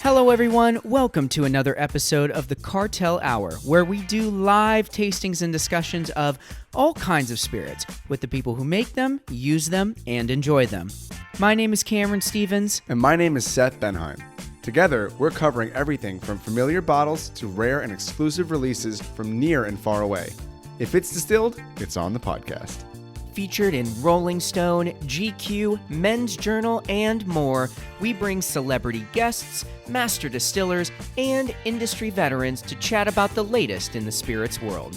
Hello everyone, welcome to another episode of the Cartel Hour, where we do live tastings and discussions of all kinds of spirits with the people who make them, use them, and enjoy them. My name is Cameron Stevens. And my name is Seth and I. Together, we're covering everything from familiar bottles to rare and exclusive releases from near and far away. If it's distilled, it's on the podcast. Featured in Rolling Stone, GQ, Men's Journal, and more, we bring celebrity guests, master distillers, and industry veterans to chat about the latest in the spirits world.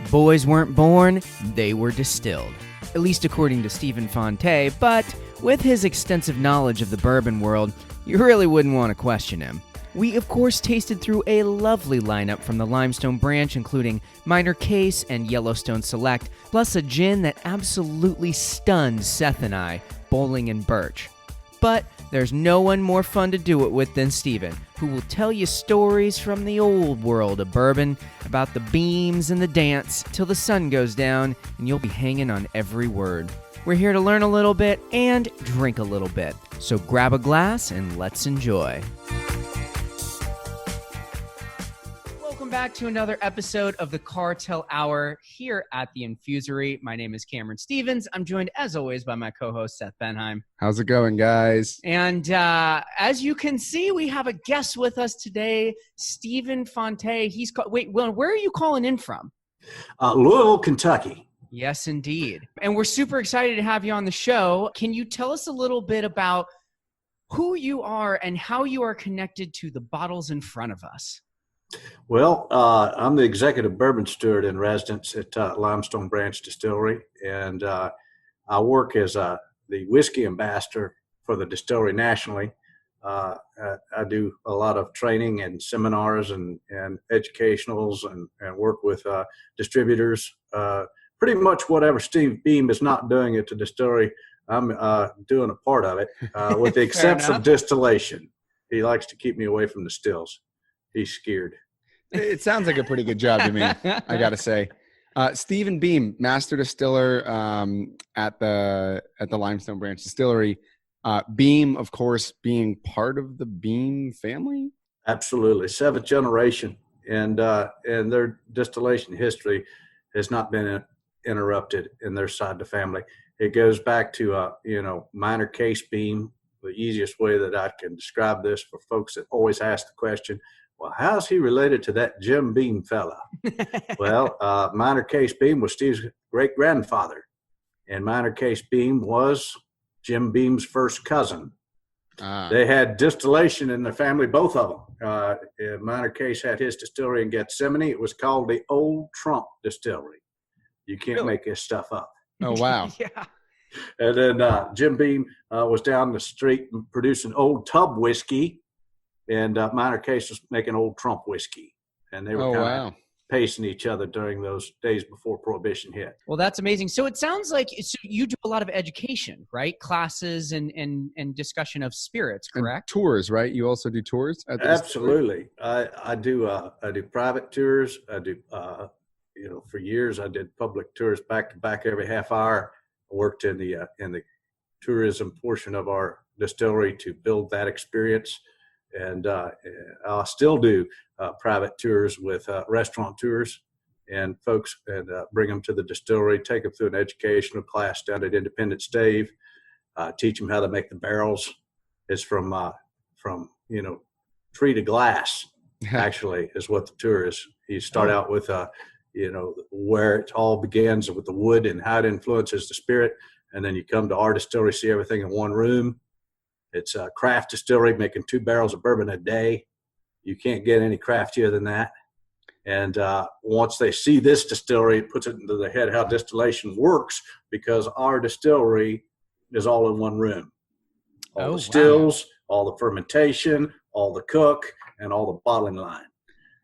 Boys weren't born, they were distilled. At least according to Stephen Fante, but with his extensive knowledge of the bourbon world, you really wouldn't want to question him. We, of course, tasted through a lovely lineup from the Limestone Branch, including Minor Case and Yellowstone Select, plus a gin that absolutely stunned Seth and I, Bowling and Burch. But there's no one more fun to do it with than Stephen, who will tell you stories from the old world of bourbon, about the beams and the dance, till the sun goes down, and you'll be hanging on every word. We're here to learn a little bit and drink a little bit, so grab a glass and let's enjoy. Welcome back to another episode of the Cartel Hour here at the Infusory. My name is Cameron Stevens. I'm joined, as always, by my co-host, Seth Benheim. How's it going, guys? And as you can see, we have a guest with us today, Stephen Fante. Wait, where are you calling in from? Louisville, Kentucky. Yes, indeed. And we're super excited to have you on the show. Can you tell us a little bit about who you are and how you are connected to the bottles in front of us? Well, I'm the executive bourbon steward in residence at Limestone Branch Distillery, and I work as the whiskey ambassador for the distillery nationally. I do a lot of training and seminars and educationals and work with distributors. Pretty much whatever Steve Beam is not doing at the distillery, I'm doing a part of it, with the exception of distillation. He likes to keep me away from the stills. He's scared. It sounds like a pretty good job to me, I got to say. Stephen Beam, master distiller at the Limestone Branch Distillery. Beam, of course, being part of the Beam family? Absolutely. Seventh generation. And their distillation history has not been interrupted in their side of the family. It goes back to, Minor Case Beam. The easiest way that I can describe this for folks that always ask the question, well, how's he related to that Jim Beam fella? Well, Minor Case Beam was Steve's great-grandfather, and Minor Case Beam was Jim Beam's first cousin. They had distillation in their family, both of them. Minor Case had his distillery in Gethsemane. It was called the Old Trump Distillery. You can't make this stuff up. Oh, wow. Yeah. And then Jim Beam was down the street producing Old Tub whiskey, and Minor Case was making Old Trump whiskey. And they were kind of pacing each other during those days before Prohibition hit. Well, that's amazing. So it sounds like you do a lot of education, right? Classes and discussion of spirits, correct? And tours, right? You also do tours? Absolutely. I do private tours. I do, for years I did public tours back to back every half hour. I worked in the tourism portion of our distillery to build that experience. And I still do private tours with restaurant tours and folks, and bring them to the distillery, take them through an educational class down at Independence Stave, teach them how to make the barrels. It's from tree to glass, actually, is what the tour is. You start out with, where it all begins with the wood and how it influences the spirit. And then you come to our distillery, see everything in one room. It's a craft distillery making 2 barrels of bourbon a day. You can't get any craftier than that. And once they see this distillery, it puts it into their head how distillation works, because our distillery is all in one room. All the stills, all the fermentation, all the cook, and all the bottling line.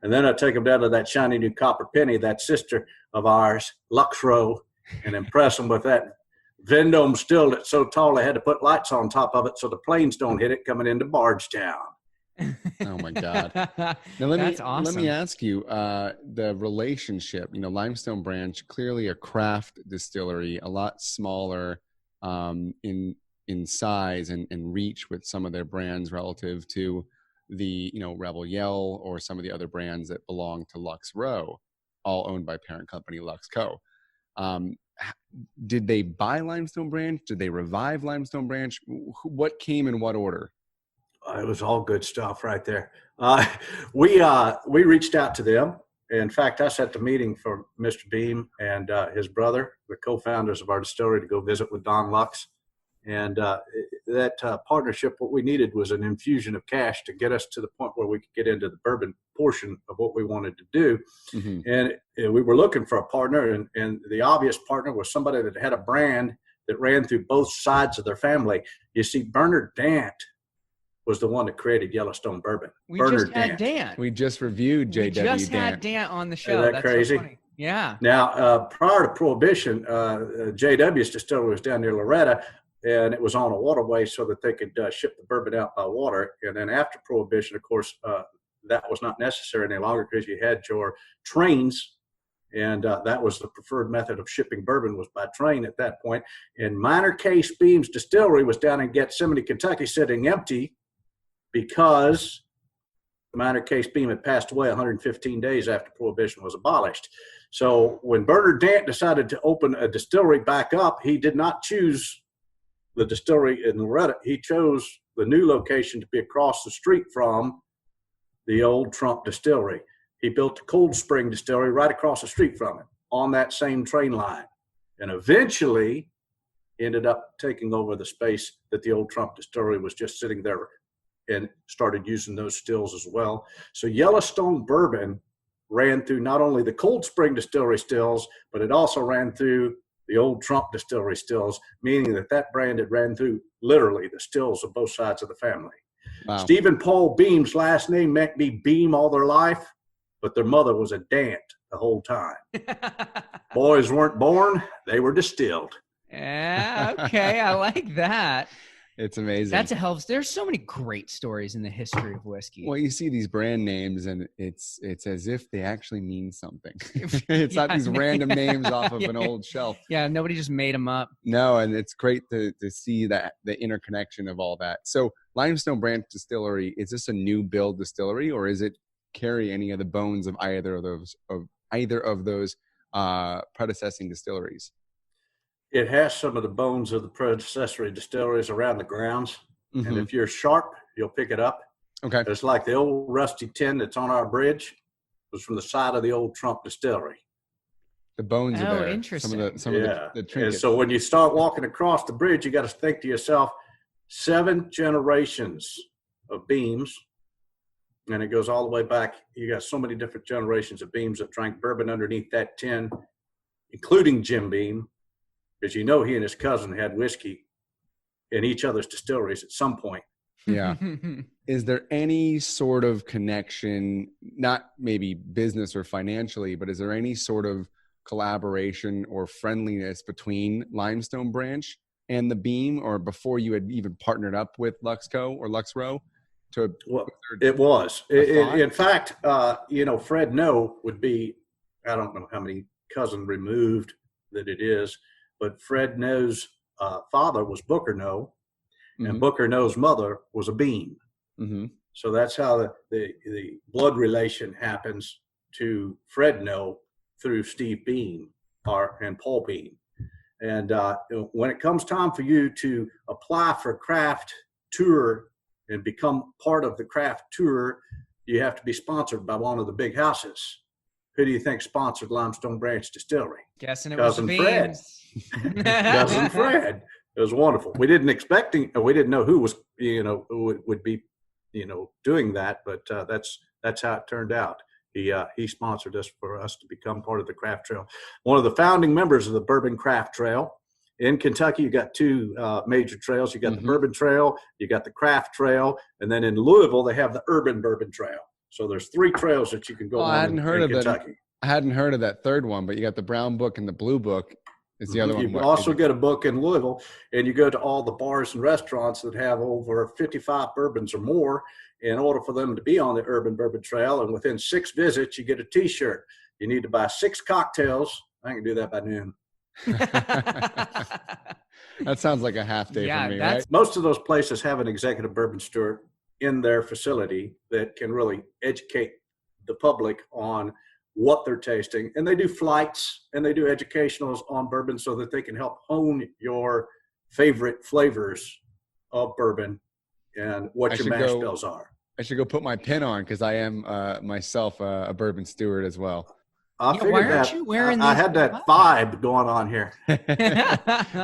And then I take them down to that shiny new copper penny, that sister of ours, Luxro, and impress them with that Vendome still that's so tall they had to put lights on top of it so the planes don't hit it coming into Bardstown. Oh my God! Now awesome. Let me ask you the relationship. Limestone Branch, clearly a craft distillery, a lot smaller in size and reach with some of their brands relative to the, Rebel Yell or some of the other brands that belong to Lux Row, all owned by parent company Lux Co. Did they buy Limestone Branch? Did they revive Limestone Branch? What came in what order? It was all good stuff right there. We reached out to them. In fact, I set the meeting for Mr. Beam and his brother, the co-founders of our distillery, to go visit with Don Lux. And that partnership, what we needed was an infusion of cash to get us to the point where we could get into the bourbon portion of what we wanted to do. Mm-hmm. And we were looking for a partner, and the obvious partner was somebody that had a brand that ran through both sides of their family. You see, Bernard Dant was the one that created Yellowstone Bourbon. We just had Dant. We just reviewed JW Dant. We just had Dant on the show. Isn't that crazy? So funny. Yeah. Now, prior to Prohibition, JW's distillery was down near Loretta, and it was on a waterway so that they could ship the bourbon out by water. And then after Prohibition, of course, that was not necessary any longer because you had your trains, and that was the preferred method of shipping bourbon, was by train at that point. And Minor Case Beam's distillery was down in Gethsemane, Kentucky, sitting empty because Minor Case Beam had passed away 115 days after Prohibition was abolished. So when Bernard Dant decided to open a distillery back up, he did not choose the distillery in Loretta. He chose the new location to be across the street from the old Trump distillery. He built the Cold Spring distillery right across the street from it on that same train line, and eventually ended up taking over the space that the old Trump distillery was just sitting there, and started using those stills as well. So Yellowstone Bourbon ran through not only the Cold Spring distillery stills, but it also ran through the old Trump distillery stills, meaning that brand had ran through literally the stills of both sides of the family. Wow. Stephen Paul Beam's last name meant to be Beam all their life, but their mother was a Dant the whole time. Boys weren't born, they were distilled. Yeah, okay, I like that. It's amazing. That's a helps. There's so many great stories in the history of whiskey. Well, you see these brand names, and it's as if they actually mean something. It's not these random names off of an old shelf. Yeah, nobody just made them up. No, and it's great to see that the interconnection of all that. So, Limestone Branch Distillery, is this a new build distillery, or is it carry any of the bones of either of those predecessing distilleries? It has some of the bones of the predecessory distilleries around the grounds. Mm-hmm. And if you're sharp, you'll pick it up. Okay. It's like the old rusty tin that's on our bridge was from the side of the old Trump distillery. The bones are there. Interesting. Some of the trinkets. And so when you start walking across the bridge, you got to think to yourself, 7 generations of Beams. And it goes all the way back. You got so many different generations of Beams that drank bourbon underneath that tin, including Jim Beam. Because he and his cousin had whiskey in each other's distilleries at some point. Yeah. Is there any sort of connection, not maybe business or financially, but is there any sort of collaboration or friendliness between Limestone Branch and the Beam, or before you had even partnered up with Luxco or Lux Row? Well, it was. In fact, Fred No would be, I don't know how many cousin removed that it is, but Fred No's father was Booker No, mm-hmm. and Booker No's mother was a Beam. Mm-hmm. So that's how the blood relation happens to Fred No through Steve Beam and Paul Beam. And when it comes time for you to apply for craft tour and become part of the craft tour, you have to be sponsored by one of the big houses. Who do you think sponsored Limestone Branch Distillery? Guessing it Cousin was Fred. Cousin Fred. It was wonderful. We didn't expect him. We didn't know who was, who would be, doing that. But that's how it turned out. He sponsored us for us to become part of the craft trail. One of the founding members of the Bourbon Craft Trail. In Kentucky, you got 2 major trails. You got the Bourbon Trail, you got the Craft Trail, and then in Louisville they have the Urban Bourbon Trail. So there's 3 trails that you can go on in Kentucky. I hadn't heard of that third one, but you got the Brown Book and the Blue Book. Is the other one? You also get a book in Louisville, and you go to all the bars and restaurants that have over 55 bourbons or more in order for them to be on the Urban Bourbon Trail. And within 6 visits, you get a T-shirt. You need to buy 6 cocktails. I can do that by noon. That sounds like a half day for me, right? Most of those places have an executive bourbon steward in their facility that can really educate the public on what they're tasting. And they do flights and they do educationals on bourbon so that they can help hone your favorite flavors of bourbon and what your mash bills are. I should go put my pin on because I am myself a bourbon steward as well. I figured that. I had that vibe going on here.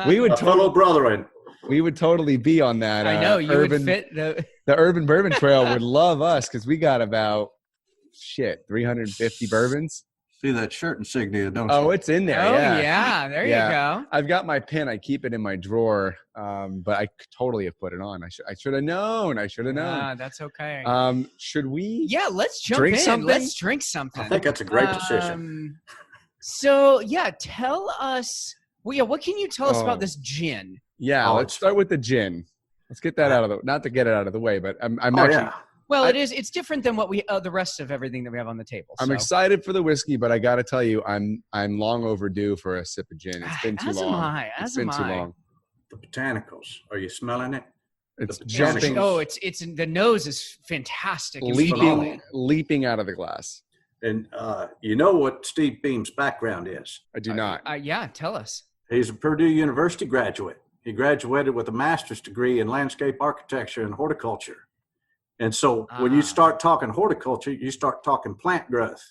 We would fellow brethren. We would totally be on that. I know you would fit the Urban Bourbon Trail would love us because we got about 350 bourbons. See that shirt insignia, don't you? Oh, it's in there. Oh, yeah. There you go. I've got my pin. I keep it in my drawer, but I totally have put it on. I should have known. I should have known. That's okay. Should we? Yeah, let's jump in. Something? Let's drink something. I think that's a great decision. So, tell us. Well, what can you tell us about this gin? Yeah, let's start with the gin. Let's get that out of the. Not to get it out of the way, but I'm actually. Yeah. Well, it's different than what the rest of everything that we have on the table. I'm excited for the whiskey, but I got to tell you, I'm long overdue for a sip of gin. It's been too long. It's been too long. The botanicals. Are you smelling it? It's jumping. Oh, it's the nose is fantastic. Leaping out of the glass. And you know what Steve Beam's background is? I do not. Yeah, tell us. He's a Purdue University graduate. He graduated with a master's degree in landscape architecture and horticulture. And so when you start talking horticulture, you start talking plant growth.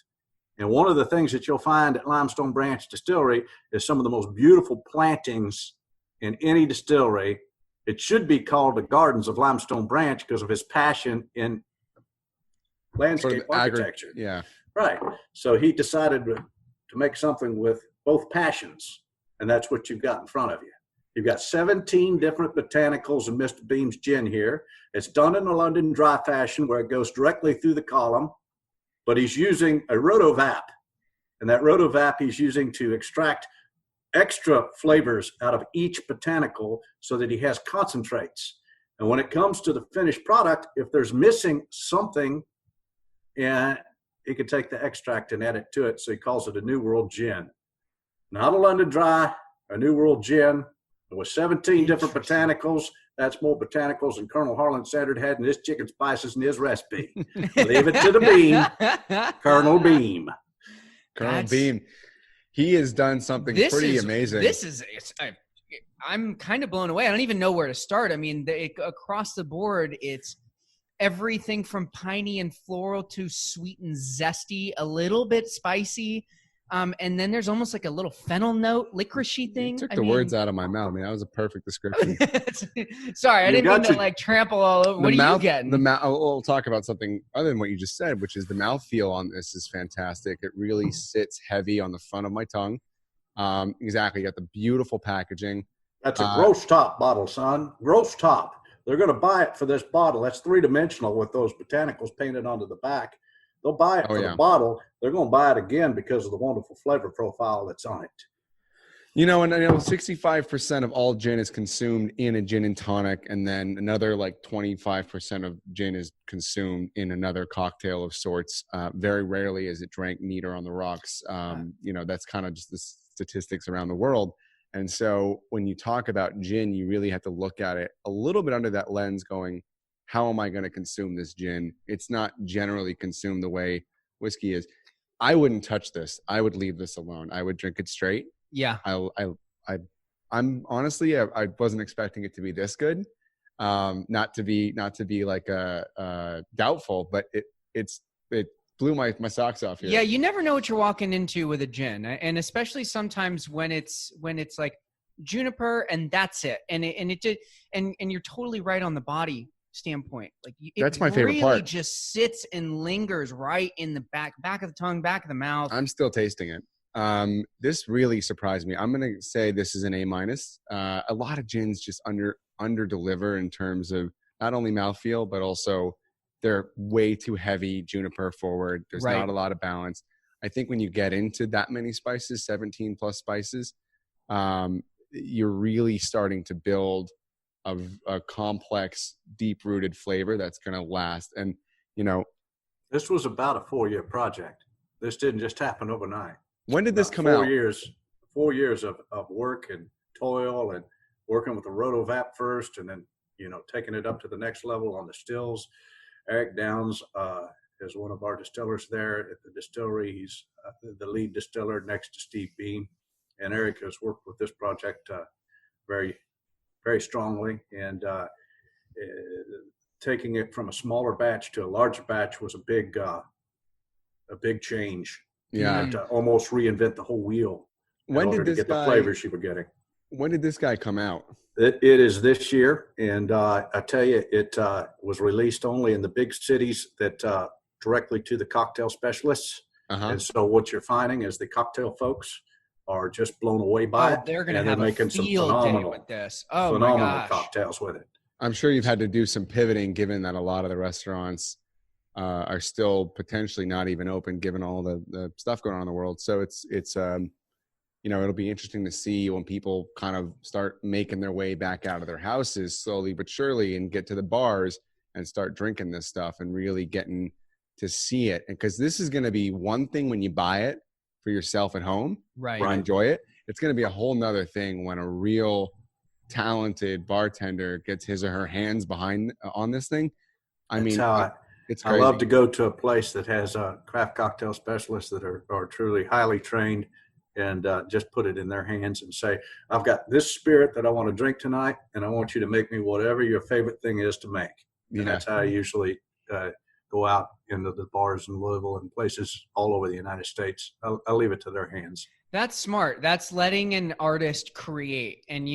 And one of the things that you'll find at Limestone Branch Distillery is some of the most beautiful plantings in any distillery. It should be called the Gardens of Limestone Branch because of his passion in landscape architecture. Yeah. Right. So he decided to make something with both passions. And that's what you've got in front of you. You've got 17 different botanicals in Mr. Beam's gin here. It's done in a London dry fashion where it goes directly through the column, but he's using a rotovap. And that rotovap he's using to extract extra flavors out of each botanical so that he has concentrates. And when it comes to the finished product, if there's missing something, he can take the extract and add it to it. So he calls it a New World gin. Not a London dry, a New World gin. With 17 different botanicals. That's more botanicals than Colonel Harlan Sanders had in his chicken spices in his recipe. Leave it to the Beam, Colonel Beam. Colonel Beam. He has done something pretty amazing. I'm kind of blown away. I don't even know where to start. I mean, across the board, it's everything from piney and floral to sweet and zesty, a little bit spicy. And then there's almost like a little fennel note, licoricey thing. You took the words out of my mouth. I mean, that was a perfect description. Sorry, I didn't mean to trample all over. What are you getting? We'll talk about something other than what you just said, which is the mouthfeel on this is fantastic. It really sits heavy on the front of my tongue. Exactly. You got the beautiful packaging. That's a gross top bottle, son. Gross top. They're going to buy it for this bottle. That's three-dimensional with those botanicals painted onto the back. They'll buy it for the bottle. They're going to buy it again because of the wonderful flavor profile that's on it. You know, and I know 65% of all gin is consumed in a gin and tonic, and then another like 25% of gin is consumed in another cocktail of sorts. Very rarely is it drank neat or on the rocks. You know, that's kind of just the statistics around the world. And so when you talk about gin, you really have to look at it a little bit under that lens going, how am I going to consume this gin? It's not generally consumed the way whiskey is. I wouldn't touch this. I would leave this alone. I would drink it straight. Yeah. I'm honestly, I wasn't expecting it to be this good. Not to be like doubtful, but it blew my socks off here. Yeah. You never know what you're walking into with a gin. And especially sometimes when it's like juniper and that's it. And you're totally right on the body standpoint. Like that's my favorite really part. Just sits and lingers right in the back of the tongue, back of the mouth. I'm still tasting it. This really surprised me. I'm going to say this is an A-. A lot of gins just under deliver in terms of not only mouthfeel, but also they're way too heavy juniper forward. There's not a lot of balance. I think when you get into that many spices, 17 plus spices, you're really starting to build a complex, deep-rooted flavor that's going to last. And, you know, this was about a 4-year project. This didn't just happen overnight. When did this come out? 4 years of work and toil and working with the rotovap first and then, you know, taking it up to the next level on the stills. Eric Downs is one of our distillers there at the distillery. He's the lead distiller next to Steve Beam. And Eric has worked with this project very, very strongly. And taking it from a smaller batch to a larger batch was a big change. Yeah. You had to almost reinvent the whole wheel When in order did to this get guy, the flavors you were getting. When did this guy come out? It is this year, and I tell you, it was released only in the big cities that directly to the cocktail specialists. And so what you're finding is the cocktail folks are just blown away by it. They're going to and have a making some field day phenomenal, with this. Oh my phenomenal gosh. cocktails with it. I'm sure you've had to do some pivoting, given that a lot of the restaurants are still potentially not even open, given all the stuff going on in the world. So it's it'll be interesting to see when people kind of start making their way back out of their houses slowly but surely and get to the bars and start drinking this stuff and really getting to see it. Because this is going to be one thing when you buy it for yourself at home Right. and enjoy it. It's going to be a whole nother thing when a real talented bartender gets his or her hands behind on this thing. It's crazy. I love to go to a place that has craft cocktail specialists that are truly highly trained, and just put it in their hands and say, I've got this spirit that I want to drink tonight, and I want you to make me whatever your favorite thing is to make. And that's how I usually go out into the bars in Louisville and places all over the United States. I'll leave it to their hands. That's smart. That's letting an artist create. And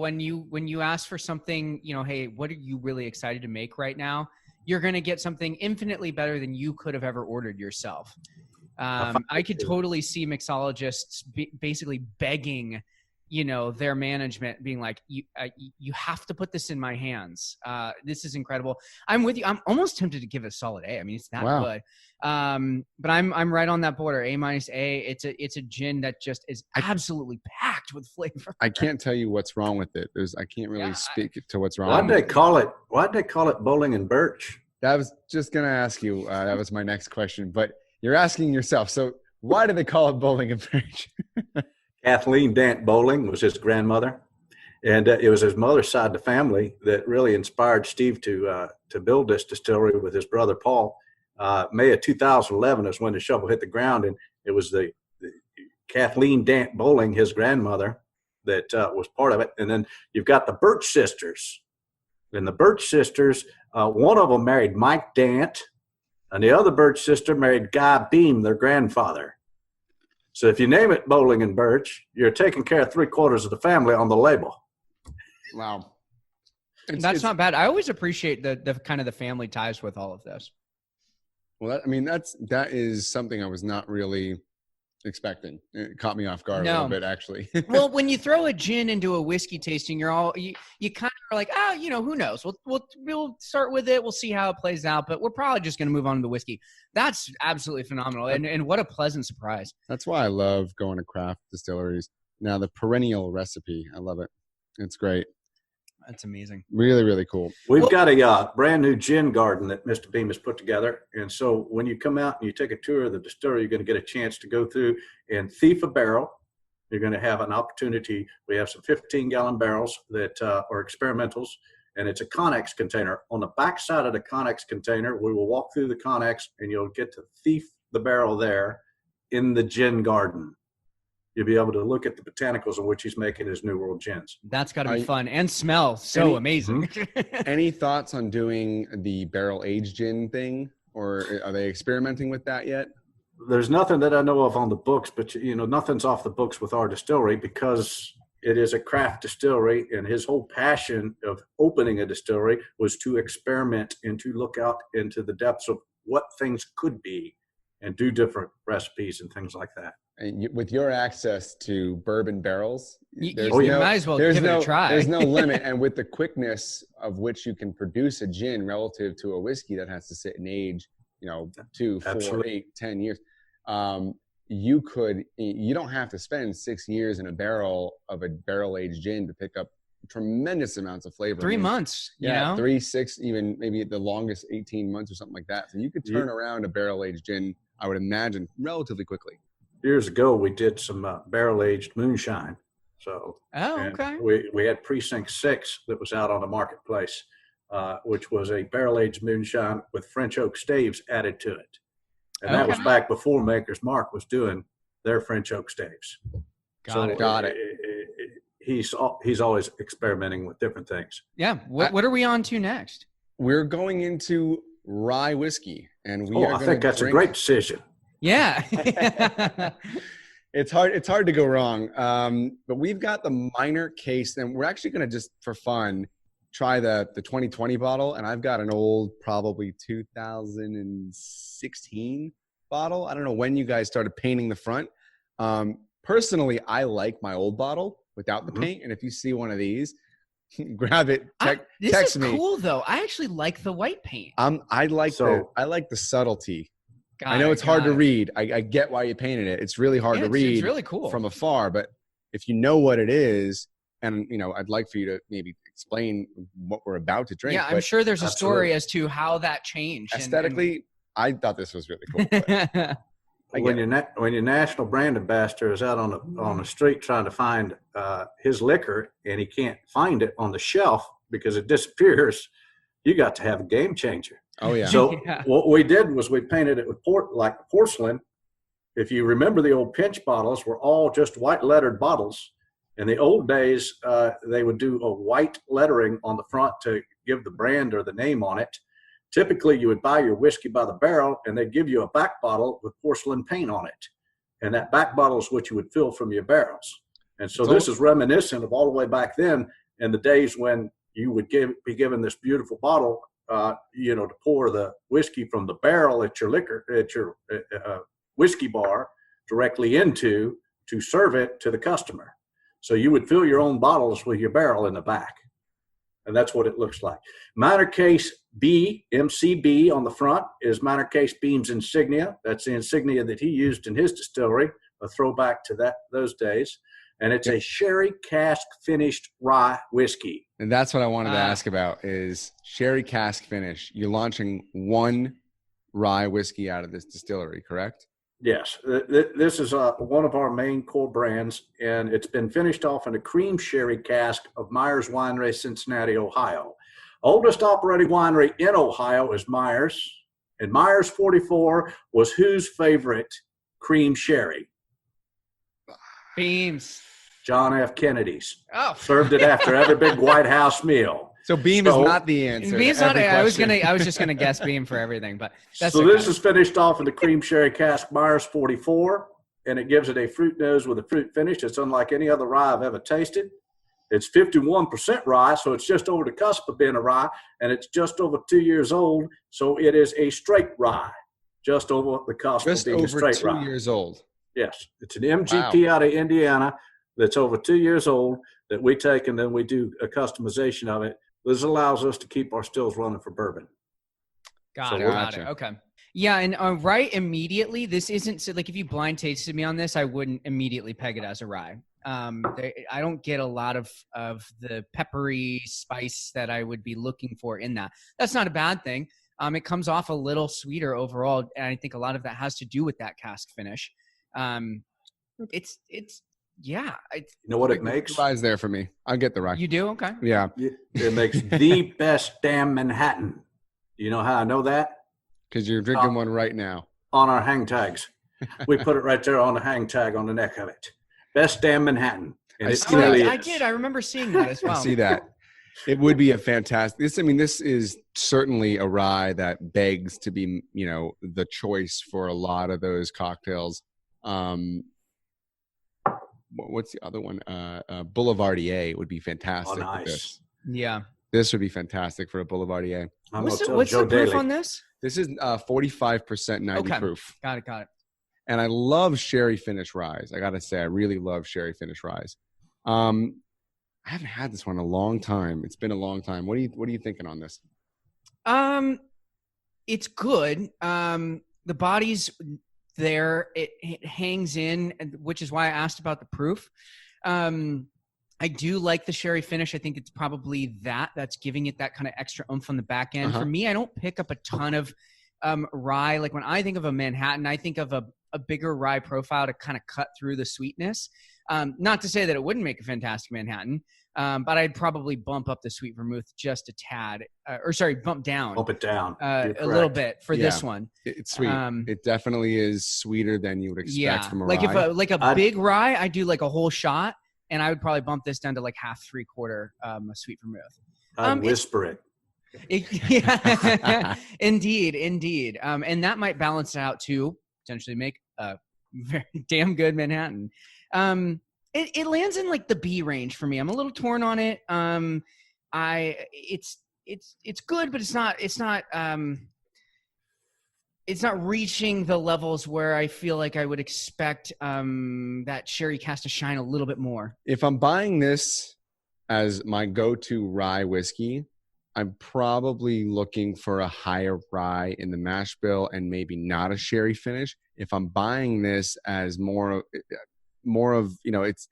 when you ask for something, hey, what are you really excited to make right now? You're going to get something infinitely better than you could have ever ordered yourself. I could totally see mixologists basically begging, their management, being like, you have to put this in my hands. This is incredible. I'm with you. I'm almost tempted to give it a solid A. I mean, it's that good. But I'm right on that border. A- A. It's a gin that just is absolutely packed with flavor. I can't tell you what's wrong with it. I can't really speak to what's wrong. Why'd they call it Bowling and Burch? That was just going to ask you. That was my next question, but you're asking yourself. So why do they call it Bowling and Burch? Kathleen Dant Bowling was his grandmother, and it was his mother's side of the family that really inspired Steve to build this distillery with his brother Paul. May of 2011 is when the shovel hit the ground, and it was the Kathleen Dant Bowling, his grandmother, that was part of it. And then you've got the Burch sisters, and the Burch sisters, one of them married Mike Dant, and the other Burch sister married Guy Beam, their grandfather. So if you name it Bowling and Burch, you're taking care of 3/4 of the family on the label. Wow. That's not bad. I always appreciate the kind of the family ties with all of this. Well, that is something I was not really expecting. It caught me off guard a little bit, actually. Well, when you throw a gin into a whiskey tasting, you kind of are like, who knows? We'll start with it. We'll see how it plays out, but we're probably just going to move on to the whiskey. That's absolutely phenomenal, and what a pleasant surprise. That's why I love going to craft distilleries. Now, the perennial recipe, I love it. It's great. That's amazing. Really, really cool. We've got a brand new gin garden that Mr. Beam has put together. And so when you come out and you take a tour of the distillery, you're going to get a chance to go through and thief a barrel. You're going to have an opportunity. We have some 15-gallon barrels that are experimentals, and it's a Connex container. On the back side of the Connex container, we will walk through the Connex, and you'll get to thief the barrel there in the gin garden. You'll be able to look at the botanicals in which he's making his New World gins. That's got to be fun and smell so amazing. Any thoughts on doing the barrel aged gin thing, or are they experimenting with that yet? There's nothing that I know of on the books, but nothing's off the books with our distillery because it is a craft distillery, and his whole passion of opening a distillery was to experiment and to look out into the depths of what things could be and do different recipes and things like that. And with your access to bourbon barrels, you might as well give it a try. There's no limit. And with the quickness of which you can produce a gin relative to a whiskey that has to sit and age, 2, 4, 8, 10 years, you don't have to spend 6 years in a barrel of a barrel aged gin to pick up tremendous amounts of flavor. 3 months. 3, 6, even maybe the longest 18 months or something like that. So you could turn around a barrel aged gin, I would imagine, relatively quickly. Years ago, we did some barrel-aged moonshine. So, okay. We had Precinct 6 that was out on the marketplace. which was a barrel-aged moonshine with French oak staves added to it. And that was back before Maker's Mark was doing their French oak staves. Got it. He's always experimenting with different things. Yeah. What are we on to next? We're going into rye whiskey, and I think that's a great decision. Yeah. It's hard to go wrong. But we've got the minor case, and we're actually going to just for fun try the 2020 bottle. And I've got an old, probably 2016 bottle. I don't know when you guys started painting the front. Personally, I like my old bottle without the paint. And if you see one of these, grab it. Text me. This is cool though. I actually like the white paint. I like the subtlety. I know it's hard to read. I get why you painted it. It's really hard to read. It's really cool from afar. But if you know what it is, and I'd like for you to maybe explain what we're about to drink. Yeah, I'm sure there's a story as to how that changed. Aesthetically, I thought this was really cool. When your national brand ambassador is out on the street trying to find his liquor and he can't find it on the shelf because it disappears, you got to have a game changer. Oh yeah. So what we did was we painted it with like porcelain. If you remember, the old pinch bottles were all just white lettered bottles. In the old days, they would do a white lettering on the front to give the brand or the name on it. Typically, you would buy your whiskey by the barrel, and they'd give you a back bottle with porcelain paint on it. And that back bottle is what you would fill from your barrels. And so this is reminiscent of all the way back then in the days when you would be given this beautiful bottle, to pour the whiskey from the barrel at your whiskey bar directly into to serve it to the customer. So you would fill your own bottles with your barrel in the back. And that's what it looks like. Minor Case B, MCB on the front, is Minor Case Beam's insignia. That's the insignia that he used in his distillery, a throwback to those days. And it's a sherry cask finished rye whiskey. And that's what I wanted to ask about is sherry cask finish. You're launching one rye whiskey out of this distillery, correct? Yes. This is one of our main core brands, and it's been finished off in a cream sherry cask of Myers Winery, Cincinnati, Ohio. Oldest operating winery in Ohio is Myers, and Myers 44 was whose favorite cream sherry? Beams. John F. Kennedy's. Oh. Served it after every big White House meal. So Beam is not the answer. Beam's not. I was just gonna guess Beam for everything, but that's so. This is finished off in the cream sherry cask Myers 44, and it gives it a fruit nose with a fruit finish. It's unlike any other rye I've ever tasted. It's 51% rye, so it's just over the cusp of being a rye, and it's just over 2 years old, so it is a straight rye, just over the cusp of being a straight rye. 2 years old. Yes, it's an MGP out of Indiana that's over 2 years old that we take and then we do a customization of it. This allows us to keep our stills running for bourbon. Got it. Okay. Yeah, and right immediately, this isn't so like if you blind tasted me on this, I wouldn't immediately peg it as a rye. I don't get a lot of the peppery spice that I would be looking for in that. That's not a bad thing. It comes off a little sweeter overall, and I think a lot of that has to do with that cask finish. It's yeah. You know what it makes? The rye's there for me. I get the rye. You do? Okay. Yeah. It makes the best damn Manhattan. You know how I know that? Because you're drinking one right now. On our hang tags. We put it right there on the hang tag on the neck of it. Best damn Manhattan. And I did. I remember seeing that as well. I see that. It would be a fantastic. This is certainly a rye that begs to be, the choice for a lot of those cocktails. What's the other one? Boulevardier would be fantastic. Oh, nice. With this. Yeah. This would be fantastic for a Boulevardier. What's the proof on this? This is 45% 90 proof. Got it. And I love sherry finish ryes. I got to say, I really love sherry finish ryes. I haven't had this one in a long time. It's been a long time. What are you thinking on this? It's good. The body's there. It hangs in, which is why I asked about the proof. I do like the sherry finish. I think it's probably that's giving it that kind of extra oomph on the back end. For me, I don't pick up a ton of rye. Like when I think of a Manhattan, I think of a bigger rye profile to kind of cut through the sweetness. Not to say that it wouldn't make a fantastic Manhattan, But I'd probably bump up the sweet vermouth just a tad, bump down. Bump it down. A little bit for this one. It's sweet. It definitely is sweeter than you would expect from a like rye. If a big rye, I do like a whole shot, and I would probably bump this down to like half, 3/4 a sweet vermouth. I'd whisper it. Yeah, indeed. And that might balance it out to potentially make a very damn good Manhattan. It lands in like the B range for me. I'm a little torn on it. It's good, but it's not reaching the levels where I feel like I would expect that sherry cask to shine a little bit more. If I'm buying this as my go-to rye whiskey, I'm probably looking for a higher rye in the mash bill and maybe not a sherry finish. If I'm buying this as more of, it's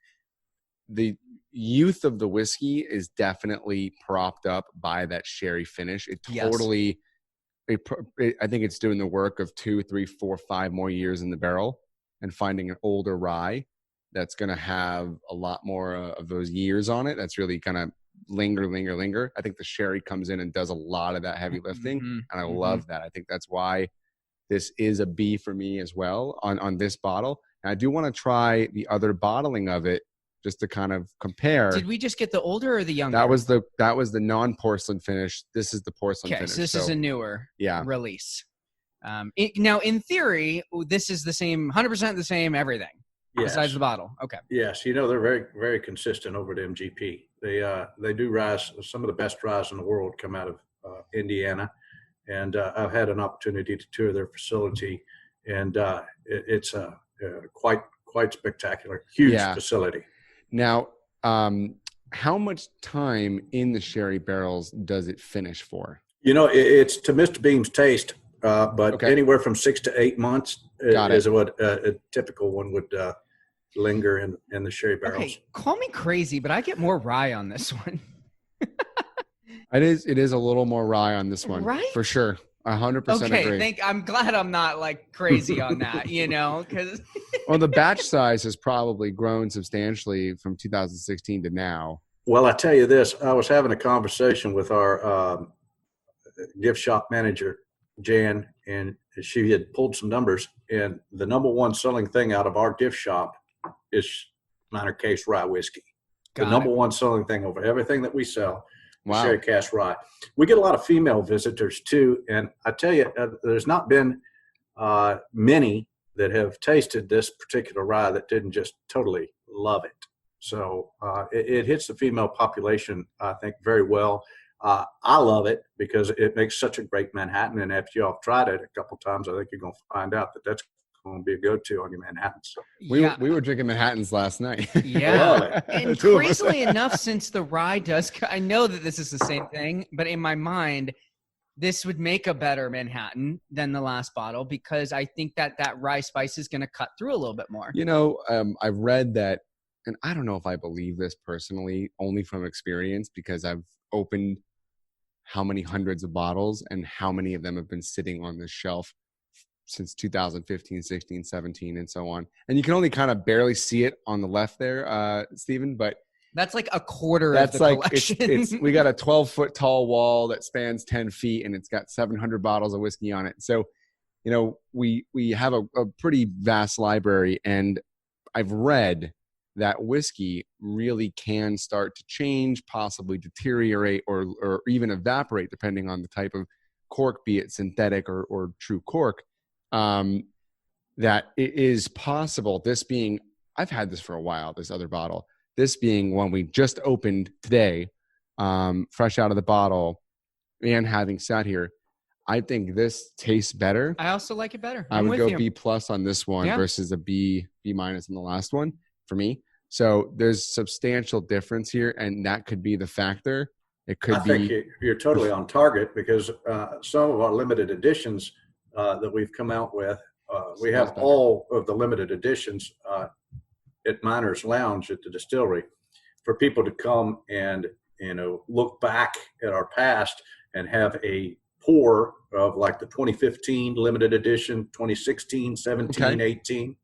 the youth of the whiskey is definitely propped up by that sherry finish. It totally, I think it's doing the work of 2, 3, 4, 5 more years in the barrel and finding an older rye that's going to have a lot more of those years on it. That's really kind of linger. I think the sherry comes in and does a lot of that heavy lifting, and I love that. I think that's why this is a B for me as well on this bottle. And I do want to try the other bottling of it just to kind of compare. Did we just get the older or the younger? That was the non-porcelain finish. This is the porcelain finish. So this is a newer release. Now, in theory, this is the same, 100% the same everything. Yes. Besides the bottle. Okay. Yes. They're very, very consistent over at MGP. They do ryes. Some of the best ryes in the world come out of Indiana. And I've had an opportunity to tour their facility, and it's quite spectacular. Huge facility. Now, how much time in the sherry barrels does it finish for? It's to Mr. Beam's taste, but anywhere from 6 to 8 months is what a typical one would linger in the sherry barrels. Okay, call me crazy, but I get more rye on this one. It is a little more rye on this one, right? For sure. 100% agree. Okay, I'm glad I'm not like crazy on that, because well, the batch size has probably grown substantially from 2016 to now. Well, I tell you this, I was having a conversation with our gift shop manager, Jan, and she had pulled some numbers, and the number one selling thing out of our gift shop is minor case rye whiskey. The number one selling thing over everything that we sell. Wow. Sherry cask rye. We get a lot of female visitors too, and I tell you, there's not been many that have tasted this particular rye that didn't just totally love it. So it hits the female population, I think, very well. I love it because it makes such a great Manhattan, and after y'all have tried it a couple times, I think you're going to find out that that's going to be a go-to on your Manhattans. We were drinking Manhattans last night. Yeah. And crazily enough, since the rye does, I know that this is the same thing, but in my mind, this would make a better Manhattan than the last bottle because I think that rye spice is going to cut through a little bit more. I've read that, and I don't know if I believe this personally, only from experience, because I've opened how many hundreds of bottles and how many of them have been sitting on this shelf since 2015, 16, 17, and so on. And you can only kind of barely see it on the left there, Stephen, but that's like a quarter of the collection. We got a 12-foot tall wall that spans 10 feet, and it's got 700 bottles of whiskey on it. So, we have a pretty vast library, and I've read that whiskey really can start to change, possibly deteriorate, or even evaporate, depending on the type of cork, be it synthetic or true cork. That it is possible, this being, I've had this for a while, this other bottle, this being one we just opened today, fresh out of the bottle, and having sat here, I think this tastes better. I also like it better. I would go B+ on this one versus a B- in the last one for me. So there's substantial difference here, and that could be the factor. It could be. I think you're totally on target because some of our limited editions that we've come out with, we have all of the limited editions at Miners Lounge at the distillery for people to come and look back at our past and have a pour of like the 2015 limited edition, 2016, 17, 18.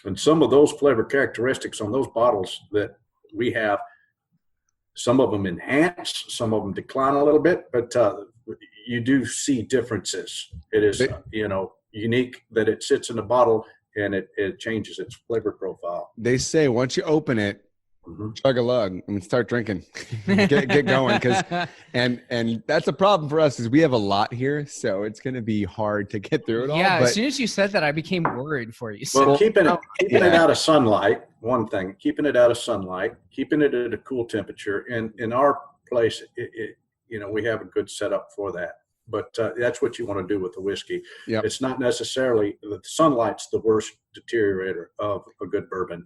And some of those flavor characteristics on those bottles that we have Some of them enhance, some of them decline a little bit, but you do see differences. It is, unique that it sits in a bottle and it changes its flavor profile. They say once you open it, chug a lug and start drinking, get going. And that's a problem for us is we have a lot here. So it's going to be hard to get through it all. Yeah. But As soon as you said that, I became worried for you. Well, keeping it out of sunlight, one thing, keeping it out of sunlight, keeping it at a cool temperature. And in our place, we have a good setup for that. But that's what you want to do with the whiskey. Yep. It's not necessarily the sunlight's the worst deteriorator of a good bourbon.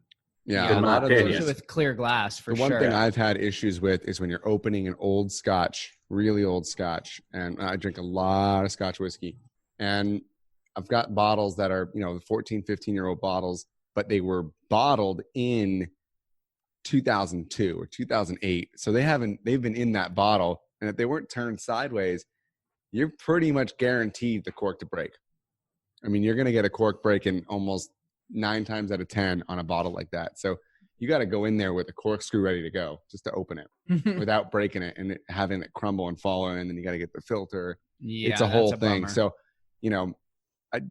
Yeah, in my opinion. With clear glass, for the sure. one thing I've had issues with is when you're opening an old Scotch, really old Scotch, and I drink a lot of Scotch whiskey, and I've got bottles that are 14, 15-year-old bottles, but they were bottled in 2002 or 2008, so they've been in that bottle, and if they weren't turned sideways, you're pretty much guaranteed the cork to break. I mean, you're going to get a cork break in almost 9 times out of 10 on a bottle like that. So you got to go in there with a corkscrew ready to go just to open it without breaking it and having it crumble and fall in. And then you got to get the filter. Yeah, it's a whole that's thing. bummer. So, I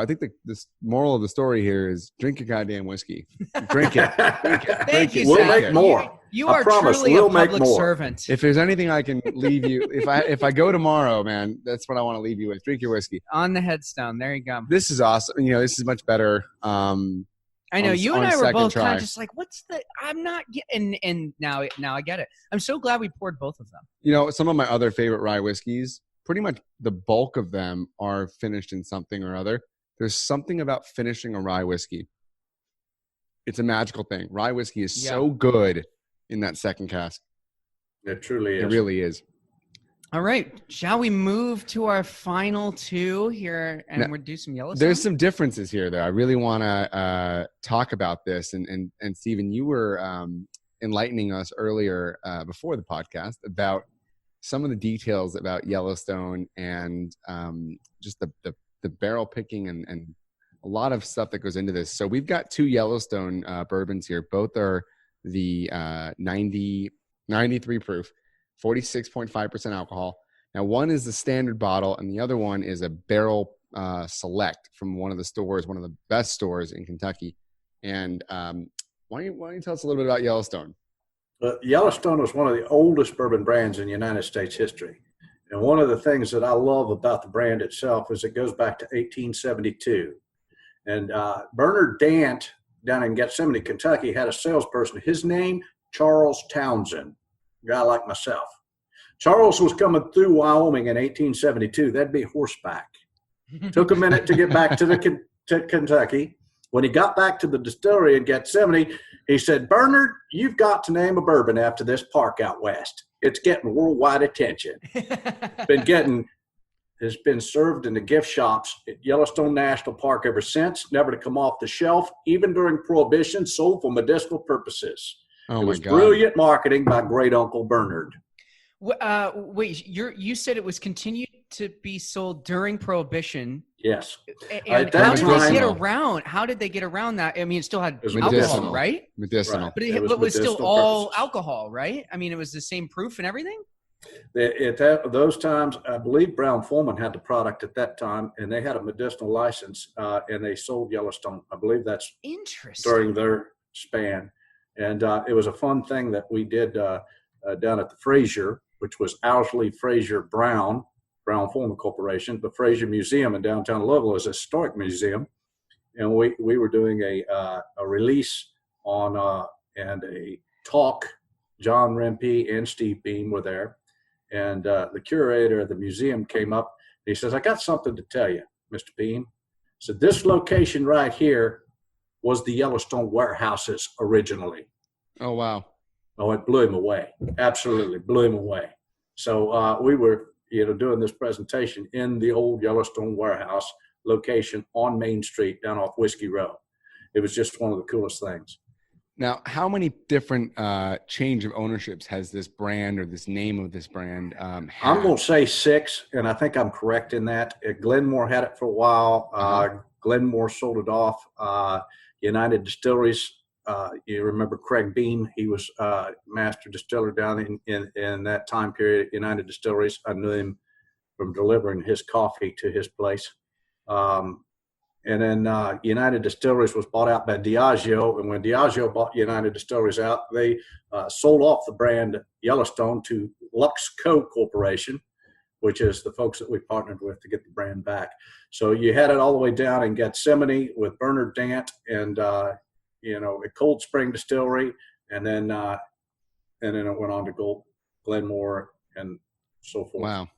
think the moral of the story here is drink your goddamn whiskey. Drink it. Thank you, We'll Seth. make more. You I are promise, truly we'll a make public more. servant. If there's anything I can leave you, if I go tomorrow, man, that's what I want to leave you with. Drink your whiskey. On the headstone. There you go. This is awesome. This is much better. I know on- you on and I were second both kind try. of just like, what's the? I'm not getting. And now I get it. I'm so glad we poured both of them. Some of my other favorite rye whiskeys, pretty much the bulk of them are finished in something or other. There's something about finishing a rye whiskey. It's a magical thing. Rye whiskey is so good in that second cask. It truly is. It really is. All right, shall we move to our final two here, and Now, we'll do some Yellowstone? There's some differences here, though. I really want to talk about this. And Stephen, you were enlightening us earlier before the podcast about some of the details about Yellowstone and just the barrel picking and a lot of stuff that goes into this. So we've got 2 Yellowstone bourbons here. Both are the 93 proof, 46.5% alcohol. Now, one is the standard bottle, and the other one is a barrel select from one of the best stores in Kentucky. And why don't you tell us a little bit about Yellowstone? Yellowstone was one of the oldest bourbon brands in United States history. And one of the things that I love about the brand itself is it goes back to 1872. And Bernard Dant down in Gethsemane, Kentucky, had a salesperson. His name, Charles Townsend, a guy like myself. Charles was coming through Wyoming in 1872. That'd be horseback. Took a minute to get back to Kentucky. When he got back to the distillery in Gethsemane, he said, Bernard, you've got to name a bourbon after this park out west. It's getting worldwide attention. Has been served in the gift shops at Yellowstone National Park ever since, never to come off the shelf, even during Prohibition, sold for medicinal purposes. Oh, it was my God. brilliant marketing by great Uncle Bernard. Wait, you said it was continued to be sold during Prohibition. Yes. And At that how did they get around that? I mean, it still had was alcohol, medicinal. right? Medicinal. Right. But It it was still medicinal all purposes. alcohol, right? I mean, it was the same proof and everything? At those times, I believe Brown-Forman had the product at that time, and they had a medicinal license, and they sold Yellowstone. I believe that's Interesting. during their span. And it was a fun thing that we did down at the Fraser, which was Owsley Fraser Brown-Forman Corporation. The Fraser Museum in downtown Louisville is a historic museum. And we were doing a release on and a talk. John Rempe and Steve Beam were there. And the curator of the museum came up. And he says, I got something to tell you, Mr. Beam. So this location right here was the Yellowstone warehouses originally. Oh, wow. Oh, it blew him away. Absolutely blew him away. So we were, doing this presentation in the old Yellowstone warehouse location on Main Street down off Whiskey Row. It was just one of the coolest things. Now, how many different change of ownerships has this brand or this name of this brand had? I'm going to say 6, and I think I'm correct in that. Glenmore had it for a while. Glenmore sold it off. United Distilleries You remember Craig Beam? He was master distiller down in that time period at United Distilleries. I knew him from delivering his coffee to his place. And then United Distilleries was bought out by Diageo. And when Diageo bought United Distilleries out, they sold off the brand Yellowstone to Luxco Corporation, which is the folks that we partnered with to get the brand back. So you had it all the way down in Gethsemane with Bernard Dant and, a Cold Spring Distillery. And then it went on to Glenmore and so forth. Wow.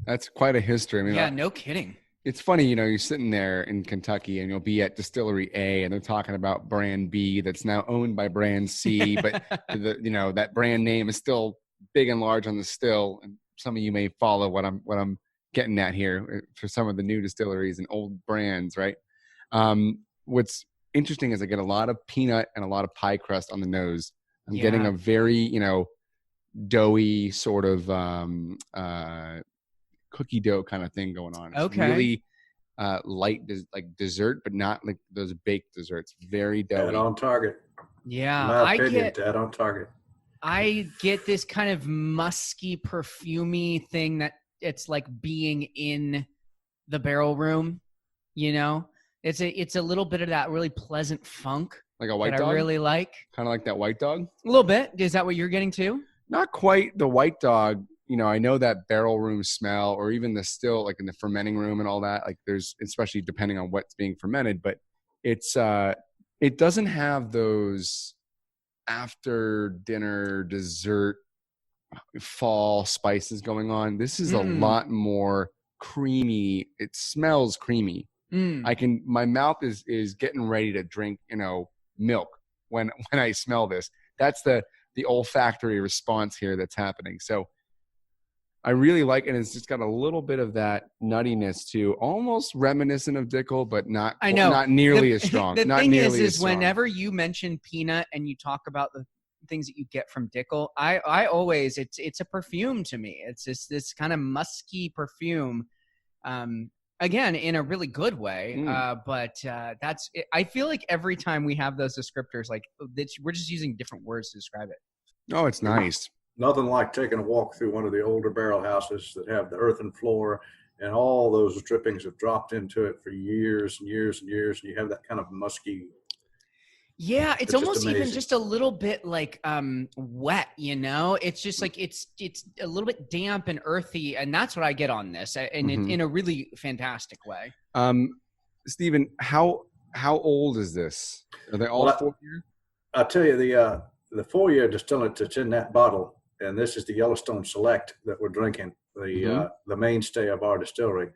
That's quite a history. I mean, yeah, no kidding. It's funny, you're sitting there in Kentucky and you'll be at Distillery A and they're talking about brand B that's now owned by brand C, but that brand name is still big and large on the still. And some of you may follow what I'm getting at here for some of the new distilleries and old brands, right? What's interesting is I get a lot of peanut and a lot of pie crust on the nose. I'm getting a very, doughy sort of cookie dough kind of thing going on. It's okay. Really light, like dessert, but not like those baked desserts. Very doughy. Dead on target. Yeah, My opinion, dead on target. I get this kind of musky, perfumey thing that it's like being in the barrel room. It's a little bit of that really pleasant funk, like a white that dog. I really like. Kind of like that white dog. A little bit. Is that what you're getting too? Not quite the white dog. I know that barrel room smell, or even the still, like in the fermenting room and all that. Like there's, especially depending on what's being fermented, but it's it doesn't have those after dinner dessert fall spices going on. This is a lot more creamy. It smells creamy. My mouth is getting ready to drink, milk when I smell this. That's the olfactory response here that's happening. So I really like it. It's just got a little bit of that nuttiness too, almost reminiscent of Dickel, but not. I know. Not nearly as strong. The not thing nearly is as strong. whenever you mention peanut and you talk about the things that you get from Dickel, I always it's a perfume to me. It's just this kind of musky perfume. Again, in a really good way. But that's it. I feel like every time we have those descriptors, like we're just using different words to describe it. Oh, it's nice. Nothing like taking a walk through one of the older barrel houses that have the earthen floor and all those drippings have dropped into it for years and years and years. And you have that kind of musky. Yeah, it's almost even amazing. just a little bit like wet, It's just like it's a little bit damp and earthy, and that's what I get on this, and it's in a really fantastic way. Stephen, how old is this? Are they all 4 year? I'll tell you the 4-year distillant that's in that bottle, and this is the Yellowstone Select that we're drinking, the mainstay of our distillery.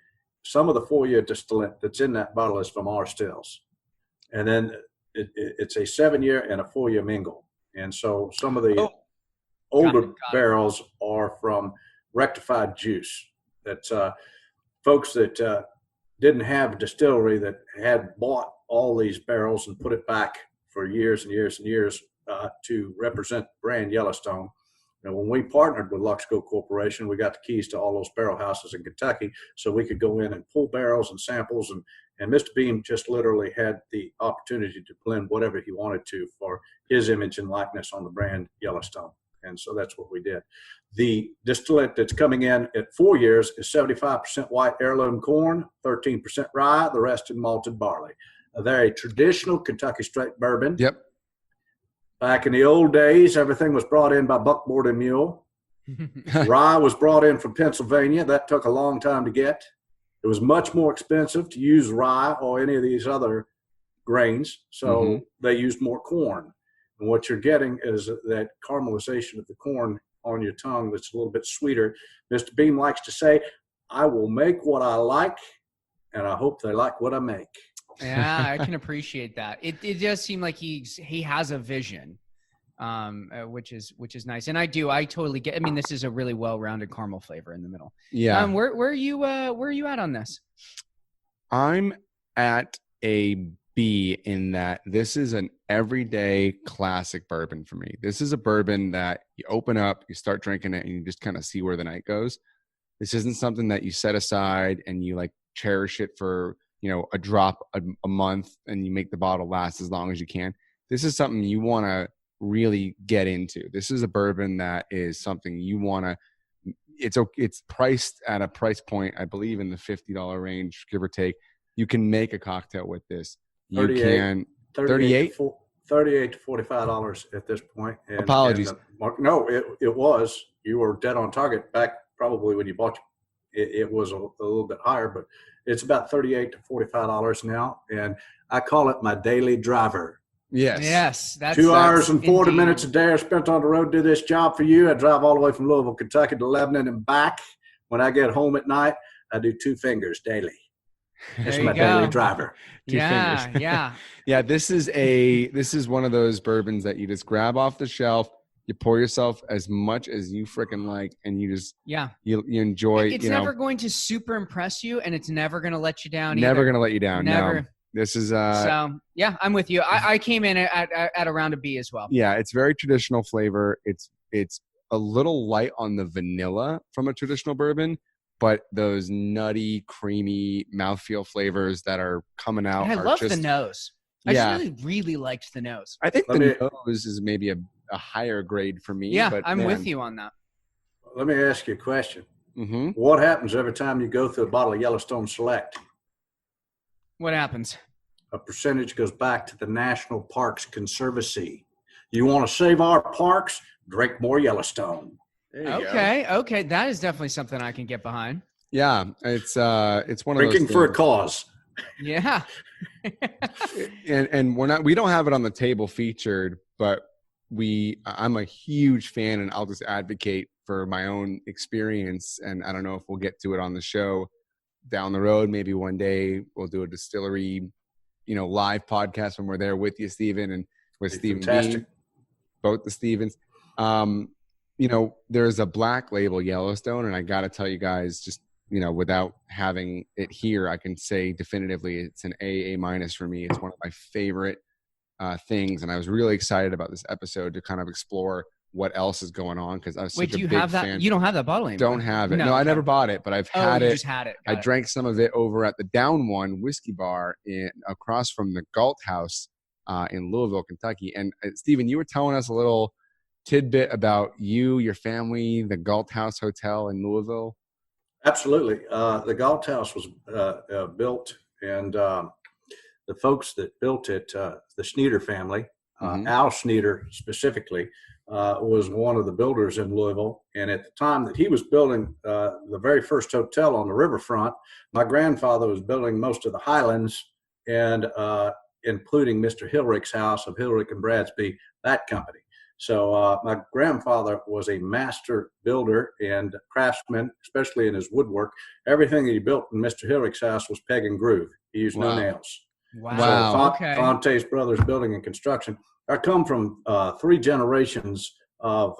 Some of the 4-year distillant that's in that bottle is from our stills, and then it's a 7-year and a 4-year mingle. And so some of the older barrels are from rectified juice. That's folks that didn't have a distillery that had bought all these barrels and put it back for years and years and years to represent brand Yellowstone. And when we partnered with Luxco Corporation, we got the keys to all those barrel houses in Kentucky, so we could go in and pull barrels and samples. And Mr. Beam just literally had the opportunity to blend whatever he wanted to for his image and likeness on the brand Yellowstone. And so that's what we did. The distillate that's coming in at 4 years is 75% white heirloom corn, 13% rye, the rest in malted barley. A very traditional Kentucky straight bourbon. Yep. Back in the old days, everything was brought in by buckboard and mule. Rye was brought in from Pennsylvania. That took a long time to get. It was much more expensive to use rye or any of these other grains, so they used more corn. And what you're getting is that caramelization of the corn on your tongue that's a little bit sweeter. Mr. Beam likes to say, I will make what I like, and I hope they like what I make. Yeah, I can appreciate that. It does seem like he has a vision, which is nice. And I totally get. I mean, this is a really well-rounded caramel flavor in the middle. Yeah. Where are you at on this? I'm at a B in that this is an everyday classic bourbon for me. This is a bourbon that you open up, you start drinking it, and you just kind of see where the night goes. This isn't something that you set aside and you like cherish it for, a drop a month and you make the bottle last as long as you can. this is something you want to really get into. This is a bourbon that is something you want to. It's priced at a price point, I believe, in the $50 range, give or take. You can make a cocktail with this. You 38, can 38. $38 to $45 at this point. And, Apologies. No, it was. You were dead on target back probably when you bought it. It was a little bit higher, but it's about $38 to $45 now. And I call it my daily driver. Yes. That's 2 hours and 40 indeed. minutes a day are spent on the road to do this job for you. I drive all the way from Louisville, Kentucky to Lebanon and back. When I get home at night, I do 2 fingers daily. It's There my you go. daily driver. Two fingers. Yeah, this is one of those bourbons that you just grab off the shelf, you pour yourself as much as you freaking like, and you just you enjoy. It's never going to super impress you, and it's never going to let you down. Never either. going to let you down. Never. No. This is So yeah, I'm with you. I came in at around a B as well. yeah, it's very traditional flavor. It's a little light on the vanilla from a traditional bourbon, but those nutty, creamy mouthfeel flavors that are coming out. And I are love just, the nose. I just really liked the nose. I think the nose is maybe a higher grade for me. Yeah, but I'm with you on that. Let me ask you a question. Mm-hmm. What happens every time you go through a bottle of Yellowstone Select? What happens? A percentage goes back to the National Parks Conservancy. You want to save our parks? Drink more Yellowstone. Okay. That is definitely something I can get behind. Yeah, it's one of Drinking those for a things. cause. Yeah. and we don't have it on the table featured, but I'm a huge fan, and I'll just advocate for my own experience. And I don't know if we'll get to it on the show down the road. Maybe one day we'll do a distillery, live podcast when we're there with you, Stephen, and with Stephen Bean, both the Stevens. There's a black label Yellowstone, and I got to tell you guys, just without having it here, I can say definitively it's an A minus for me. It's one of my favorite things, and I was really excited about this episode to kind of explore what else is going on, because I was such a big fan. You don't have that bottle anymore? Don't have it. No, I never bought it, but I've had it. Just had it. I drank some of it over at the Down One Whiskey Bar across from the Galt House in Louisville, Kentucky. And Stephen, you were telling us a little tidbit about your family, the Galt House Hotel in Louisville. Absolutely. The Galt House was built, and the folks that built it, the Sneeder family, Al Sneeder specifically, was one of the builders in Louisville. And at the time that he was building the very first hotel on the riverfront, my grandfather was building most of the Highlands, and including Mr. Hilrich's house of Hilrich and Bradsby, that company. So my grandfather was a master builder and craftsman, especially in his woodwork. Everything that he built in Mr. Hilrich's house was peg and groove. He used no nails. Wow. So Fante's Brothers Building and Construction. I come from 3 generations of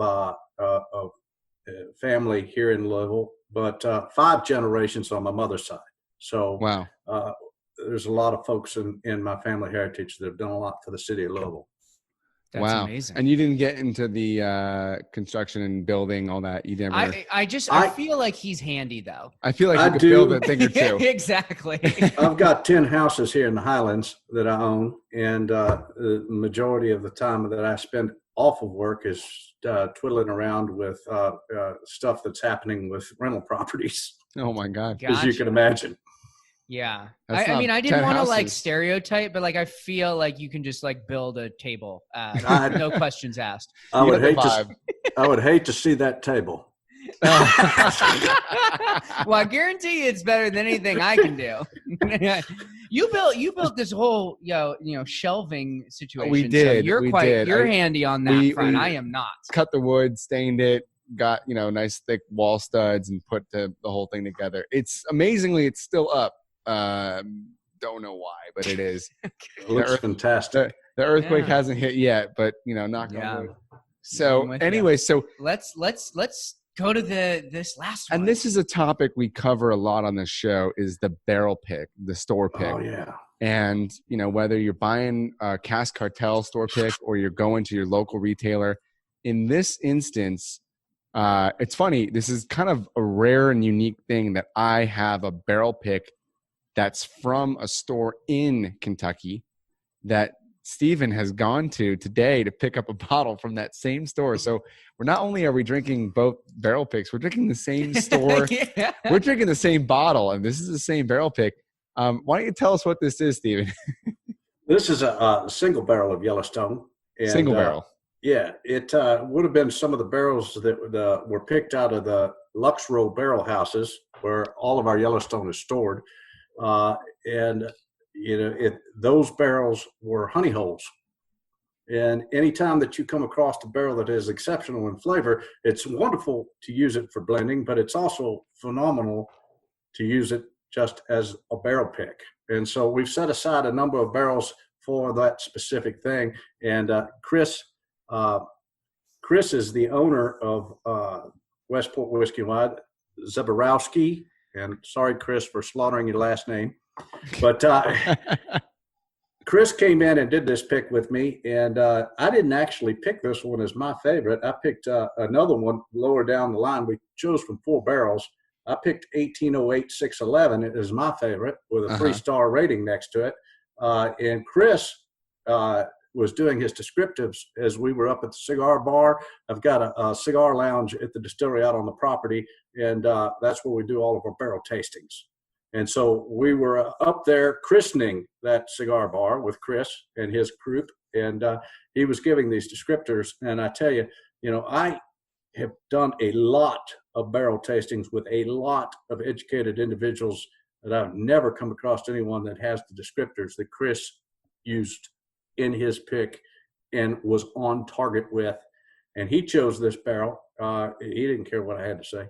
family here in Louisville, but 5 generations on my mother's side. So there's a lot of folks in my family heritage that have done a lot for the city of Louisville. That's amazing. And you didn't get into the construction and building, all that. You never. I feel like he's handy, though. I feel like you could build a thing or two. Exactly. I've got 10 houses here in the Highlands that I own, and the majority of the time that I spend off of work is twiddling around with stuff that's happening with rental properties. Oh my God! As you can imagine. Yeah. I mean, I didn't want to stereotype, but I feel like you can just build a table. No questions asked. I would hate to see that table. Well, I guarantee you it's better than anything I can do. You built this whole shelving situation. We did. So you're handy on that front. I am not. Cut the wood, stained it, got nice thick wall studs, and put the whole thing together. It's amazingly, it's still up. Don't know why, but it is. It looks fantastic. The earthquake hasn't hit yet, but knock on wood. So anyway, so let's go to this last one. And this is a topic we cover a lot on this show, is the barrel pick, the store pick. Oh yeah. And whether you're buying a Cask Cartel store pick or you're going to your local retailer, in this instance, it's funny. This is kind of a rare and unique thing that I have a barrel pick that's from a store in Kentucky that Stephen has gone to today to pick up a bottle from that same store. So we're not only are we drinking both barrel picks, we're drinking the same store. Yeah. We're drinking the same bottle, and this is the same barrel pick. Why don't you tell us what this is, Stephen? This is a single barrel of Yellowstone. And, Single barrel. Yeah, it would have been some of the barrels that were picked out of the Luxrow barrel houses where all of our Yellowstone is stored. And, those barrels were honey holes. And anytime that you come across a barrel that is exceptional in flavor, it's wonderful to use it for blending, but it's also phenomenal to use it just as a barrel pick. And so we've set aside a number of barrels for that specific thing. And Chris is the owner of Westport Whiskey and Wine, Zaborowski. And sorry, Chris, for slaughtering your last name. But Chris came in and did this pick with me, and I didn't actually pick this one as my favorite. I picked another one lower down the line. We chose from 4 barrels. I picked 1808 611 as my favorite with a 3-star rating next to it. And Chris was doing his descriptives as we were up at the cigar bar. I've got a cigar lounge at the distillery out on the property, and that's where we do all of our barrel tastings. And so we were up there christening that cigar bar with Chris and his group, and he was giving these descriptors. And I tell you, I have done a lot of barrel tastings with a lot of educated individuals that I've never come across anyone that has the descriptors that Chris used in his pick and was on target with. And he chose this barrel. He didn't care what I had to say.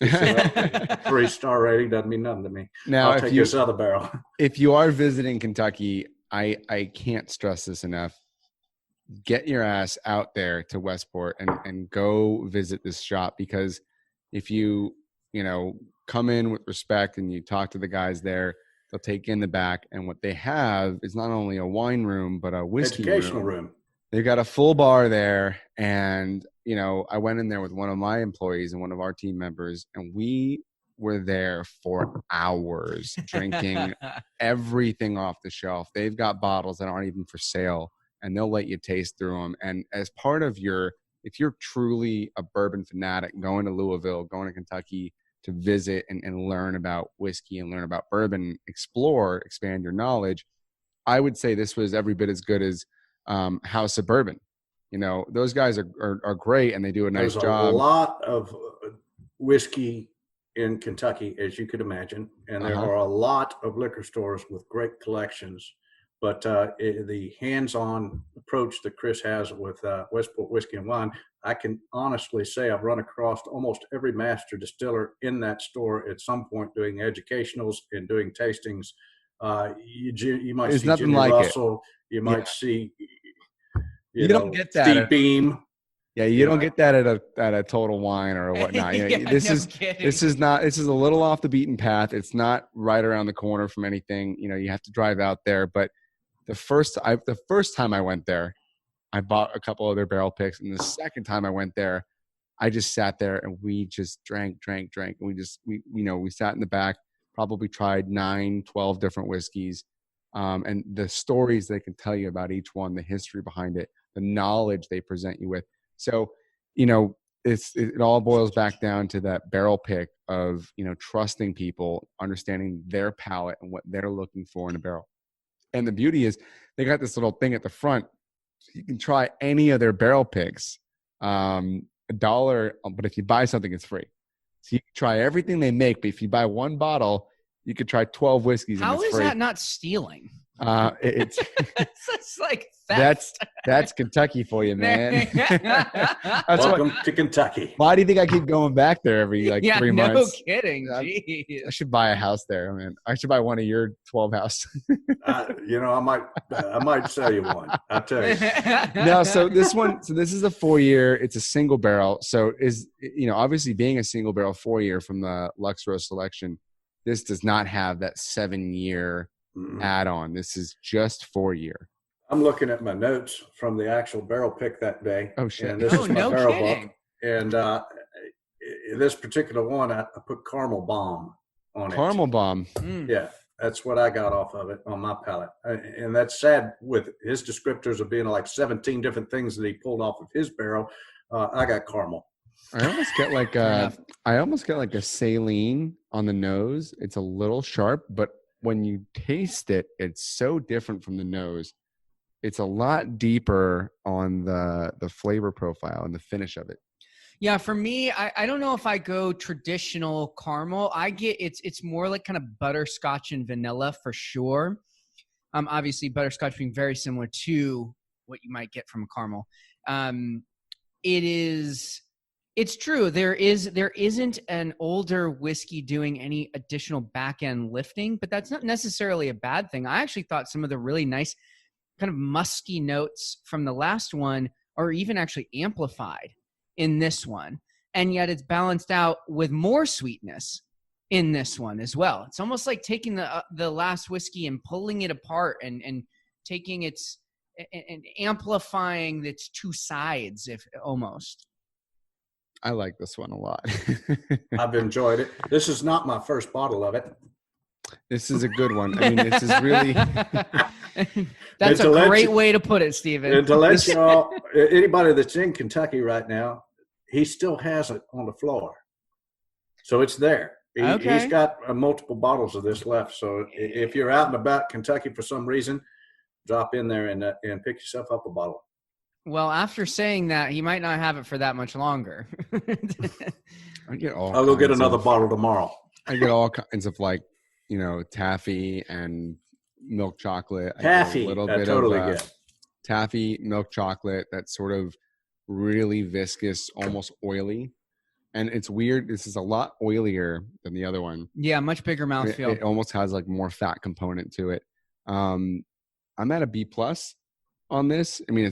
3-star rating doesn't mean nothing to me. Now, I'll take this other barrel. If you are visiting Kentucky, I can't stress this enough. Get your ass out there to Westport and go visit this shop, because if you come in with respect and you talk to the guys there, they'll take you in the back. And what they have is not only a wine room, but a whiskey educational room. They've got a full bar there. And, I went in there with one of my employees and one of our team members, and we were there for hours drinking everything off the shelf. They've got bottles that aren't even for sale, and they'll let you taste through them. And as part of if you're truly a bourbon fanatic, going to Louisville, going to Kentucky to visit and learn about whiskey and learn about bourbon, expand your knowledge, I would say this was every bit as good as House of Bourbon. Those guys are great, and they do a nice job. There's a lot of whiskey in Kentucky, as you could imagine, and there are a lot of liquor stores with great collections. But the hands-on approach that Chris has with Westport Whiskey and Wine, I can honestly say I've run across almost every master distiller in that store at some point doing educationals and doing tastings. You might see Jimmy Russell. You might see you don't get that Steve Beam. Yeah, you don't get that at a Total Wine or whatnot. This is a little off the beaten path. It's not right around the corner from anything. You have to drive out there. But the first time I went there, I bought a couple other barrel picks, and the second time I went there, I just sat there and we just drank, and we sat in the back, probably tried 9, 12 different whiskeys, and the stories they can tell you about each one, the history behind it, the knowledge they present you with. So, it all boils back down to that barrel pick of, trusting people, understanding their palate and what they're looking for in a barrel. And the beauty is they got this little thing at the front. So you can try any of their barrel picks, $1, but if you buy something, it's free. So you can try everything they make, but if you buy one bottle, you could try 12 whiskeys. How and it's is free. that not stealing? It's It's like theft. That's Kentucky for you, man. Welcome to Kentucky. Why do you think I keep going back there every 3 months? No kidding. Jeez. I should buy a house there, man. I should buy one of your 12 houses. I might sell you one. I'll tell you. No, so this is a 4-year. It's a single barrel. So obviously being a single barrel 4-year from the Luxrow selection, this does not have that 7-year add-on. This is just 4-year. I'm looking at my notes from the actual barrel pick that day. Oh shit! And this is my barrel kidding. book. And this particular one, I put Caramel Bomb on it. Caramel Bomb. Yeah. That's what I got off of it on my palate. And that's sad with his descriptors of being like 17 different things that he pulled off of his barrel. I got caramel. I almost get like a saline on the nose. It's a little sharp, but when you taste it, it's so different from the nose. It's a lot deeper on the flavor profile and the finish of it. Yeah, for me, I don't know if I go traditional caramel. I get it's more like kind of butterscotch and vanilla for sure. Obviously butterscotch being very similar to what you might get from a caramel. It's true. There isn't an older whiskey doing any additional back end lifting, but that's not necessarily a bad thing. I actually thought some of the really nice kind of musky notes from the last one are even actually amplified in this one, and yet it's balanced out with more sweetness in this one as well. It's almost like taking the last whiskey and pulling it apart and taking its and amplifying its two sides, if almost. I like this one a lot. I've enjoyed it. This is not my first bottle of it. This is a good one. I mean, this is really. That's a great way to put it, Stephen. And to let you all, anybody that's in Kentucky right now, he still has it on the floor. So it's there. He's got multiple bottles of this left. So if you're out and about Kentucky for some reason, drop in there and pick yourself up a bottle. Well, after saying that, he might not have it for that much longer. I'll go get another bottle tomorrow. I get all kinds of taffy and milk chocolate. Taffy, a little I bit totally of get. Taffy, milk chocolate, that's sort of really viscous, almost oily. And it's weird. This is a lot oilier than the other one. Yeah, much bigger mouthfeel. It almost has like more fat component to it. I'm at a B+ on this. I mean,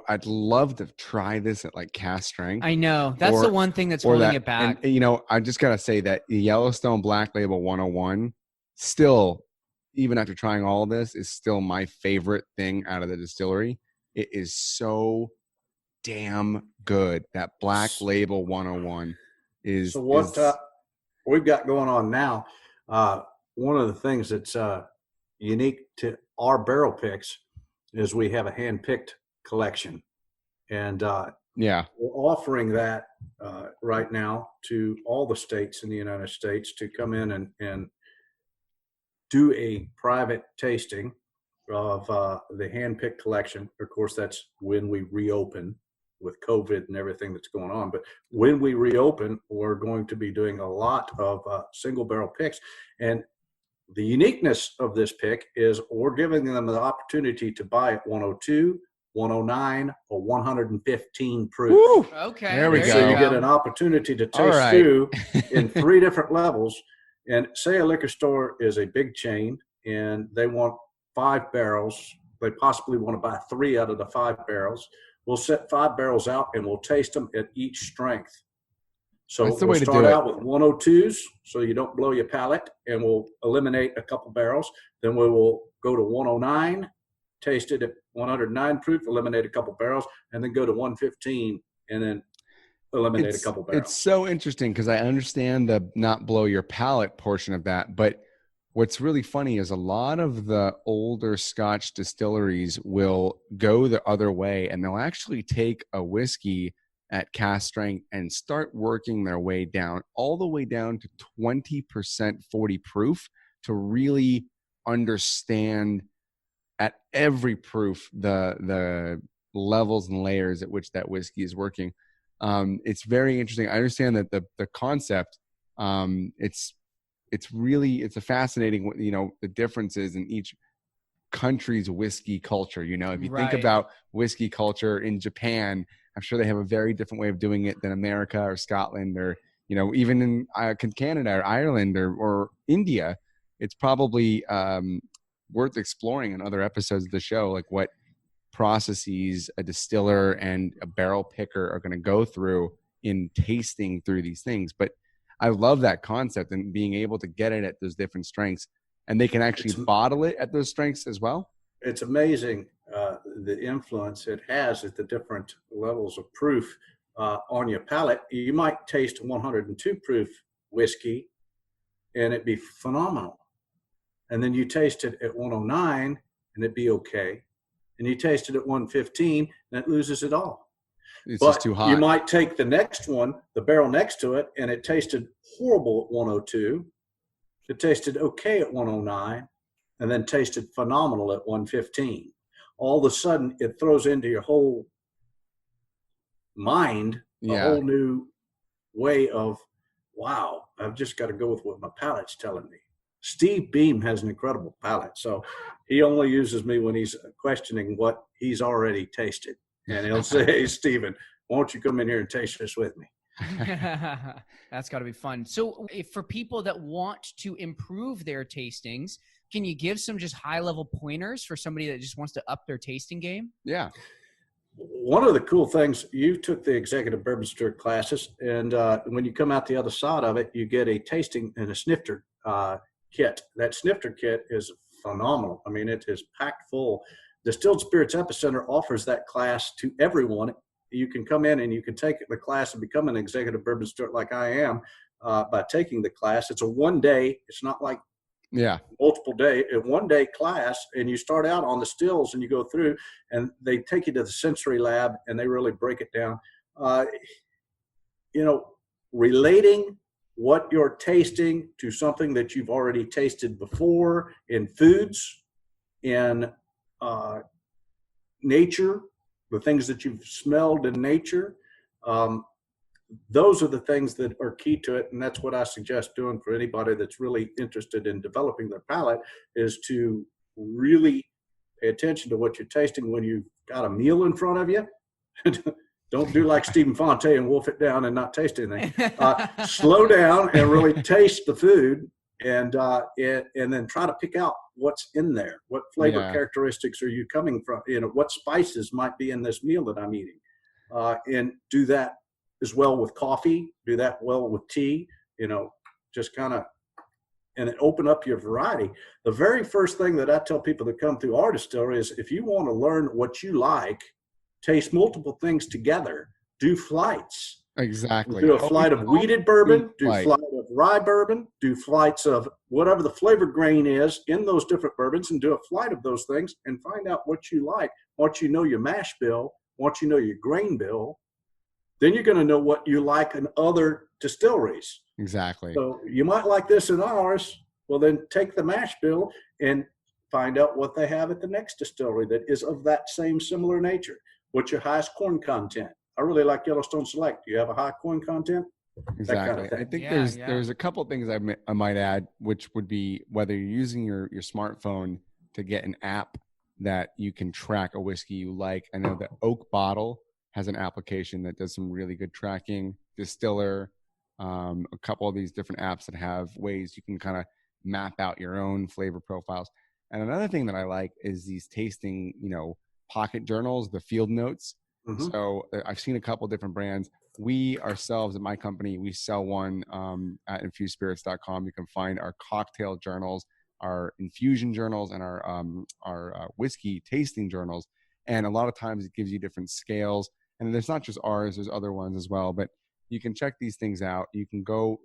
I'd love to try this at like cask strength. I know. That's the one thing that's holding it back. And, I just got to say that the Yellowstone Black Label 101 still, even after trying all of this, is still my favorite thing out of the distillery. It is so damn good. That Black Label 101 is. So what we've got going on now, one of the things that's unique to our barrel picks is we have a hand-picked collection. And we're offering that right now to all the states in the United States to come in and do a private tasting of the hand-picked collection. Of course, that's when we reopen with COVID and everything that's going on. But when we reopen, we're going to be doing a lot of single barrel picks. And the uniqueness of this pick is we're giving them the opportunity to buy at 102, 109, or 115 proof. Woo! Okay. There we go. So you get an opportunity to taste two in 3 different levels. And say a liquor store is a big chain and they want 5 barrels. They possibly want to buy 3 out of the 5 barrels. We'll set 5 barrels out and we'll taste them at each strength. So we'll start out with 102s so you don't blow your palate, and we'll eliminate a couple barrels. Then we will go to 109, taste it at 109 proof, eliminate a couple barrels, and then go to 115 and then eliminate a couple barrels. It's so interesting because I understand the not blow your palate portion of that, but what's really funny is a lot of the older Scotch distilleries will go the other way, and they'll actually take a whiskey at cask strength and start working their way down, all the way down to 20% 40 proof, to really understand at every proof the levels and layers at which that whiskey is working. It's very interesting. I understand that the concept, it's a fascinating, the differences in each country's whiskey culture. If you think about whiskey culture in Japan, I'm sure they have a very different way of doing it than America or Scotland or, even in Canada or Ireland or India. It's probably worth exploring in other episodes of the show, like what processes a distiller and a barrel picker are going to go through in tasting through these things. But I love that concept and being able to get it at those different strengths, and they can actually bottle it at those strengths as well. It's amazing the influence it has at the different levels of proof on your palate. You might taste 102 proof whiskey and it'd be phenomenal. And then you taste it at 109 and it'd be okay. And you taste it at 115 and it loses it all. It's just too hot. You might take the next one, the barrel next to it, and it tasted horrible at 102. It tasted okay at 109 and then tasted phenomenal at 115. All of a sudden, it throws into your whole mind a whole new way of, wow, I've just got to go with what my palate's telling me. Steve Beam has an incredible palate, so he only uses me when he's questioning what he's already tasted. And he'll say, hey, Stephen, won't you come in here and taste this with me? That's got to be fun. So for people that want to improve their tastings, can you give some just high-level pointers for somebody that just wants to up their tasting game? Yeah. One of the cool things, you took the executive bourbon steward classes, and when you come out the other side of it, you get a tasting and a snifter kit. That snifter kit is phenomenal. I mean, it is packed full. Distilled Spirits Epicenter offers that class to everyone. You can come in and you can take the class and become an executive bourbon steward like I am by taking the class. It's a 1 day. It's not like multiple day, a 1 day class, and you start out on the stills and you go through and they take you to the sensory lab and they really break it down. Relating what you're tasting to something that you've already tasted before in foods, in nature, the things that you've smelled in nature. Those are the things that are key to it. And that's what I suggest doing for anybody that's really interested in developing their palate, is to really pay attention to what you're tasting when you've got a meal in front of you. Don't do like Stephen Fante and wolf it down and not taste anything. Slow down and really taste the food, and then try to pick out what's in there. What flavor characteristics are you coming from? What spices might be in this meal that I'm eating, and do that as well with coffee. Do that well with tea. Just kind of, and then open up your variety. The very first thing that I tell people that come through our distillery is, if you want to learn what you like, taste multiple things together. Do flights. Exactly. Do a flight of wheated bourbon, do a flight of rye bourbon, do flights of whatever the flavor grain is in those different bourbons, and do a flight of those things and find out what you like. Once you know your mash bill, once you know your grain bill, then you're going to know what you like in other distilleries. Exactly. So you might like this in ours. Well, then take the mash bill and find out what they have at the next distillery that is of that same similar nature. What's your highest corn content? I really like Yellowstone Select. Do you have a high corn content? Exactly. I think there's a couple of things I might add, which would be whether you're using your smartphone to get an app that you can track a whiskey you like. I know that Oak Bottle has an application that does some really good tracking. Distiller, a couple of these different apps that have ways you can kind of map out your own flavor profiles. And another thing that I like is these tasting, pocket journals, the field notes. Mm-hmm. So I've seen a couple different brands. We ourselves at my company, we sell one at infusedspirits.com. You can find our cocktail journals, our infusion journals, and our whiskey tasting journals. And a lot of times it gives you different scales. And there's not just ours, there's other ones as well. But you can check these things out. You can go,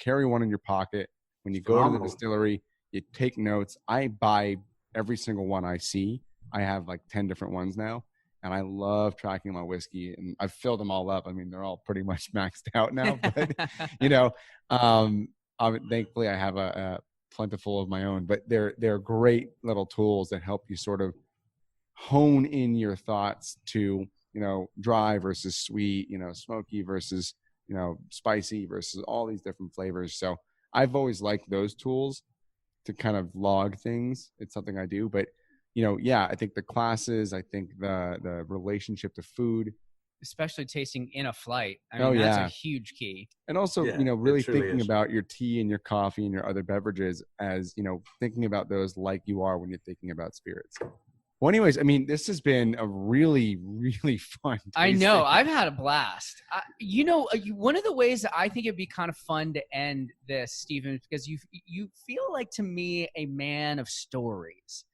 carry one in your pocket. When you go to the distillery, you take notes. I buy every single one I see. I have like 10 different ones now. And I love tracking my whiskey, and I've filled them all up. I mean, they're all pretty much maxed out now, but thankfully I have a plentiful of my own, but they're great little tools that help you sort of hone in your thoughts to, dry versus sweet, smoky versus, spicy versus all these different flavors. So I've always liked those tools to kind of log things. It's something I do, but I think the classes, I think the relationship to food, especially tasting in a flight. I mean, that's a huge key. And also, really thinking about your tea and your coffee and your other beverages as, thinking about those like you are when you're thinking about spirits. Well, anyways, I mean, this has been a really, really fun tasting. I know. I've had a blast. One of the ways that I think it'd be kind of fun to end this, Stephen, because you feel like, to me, a man of stories.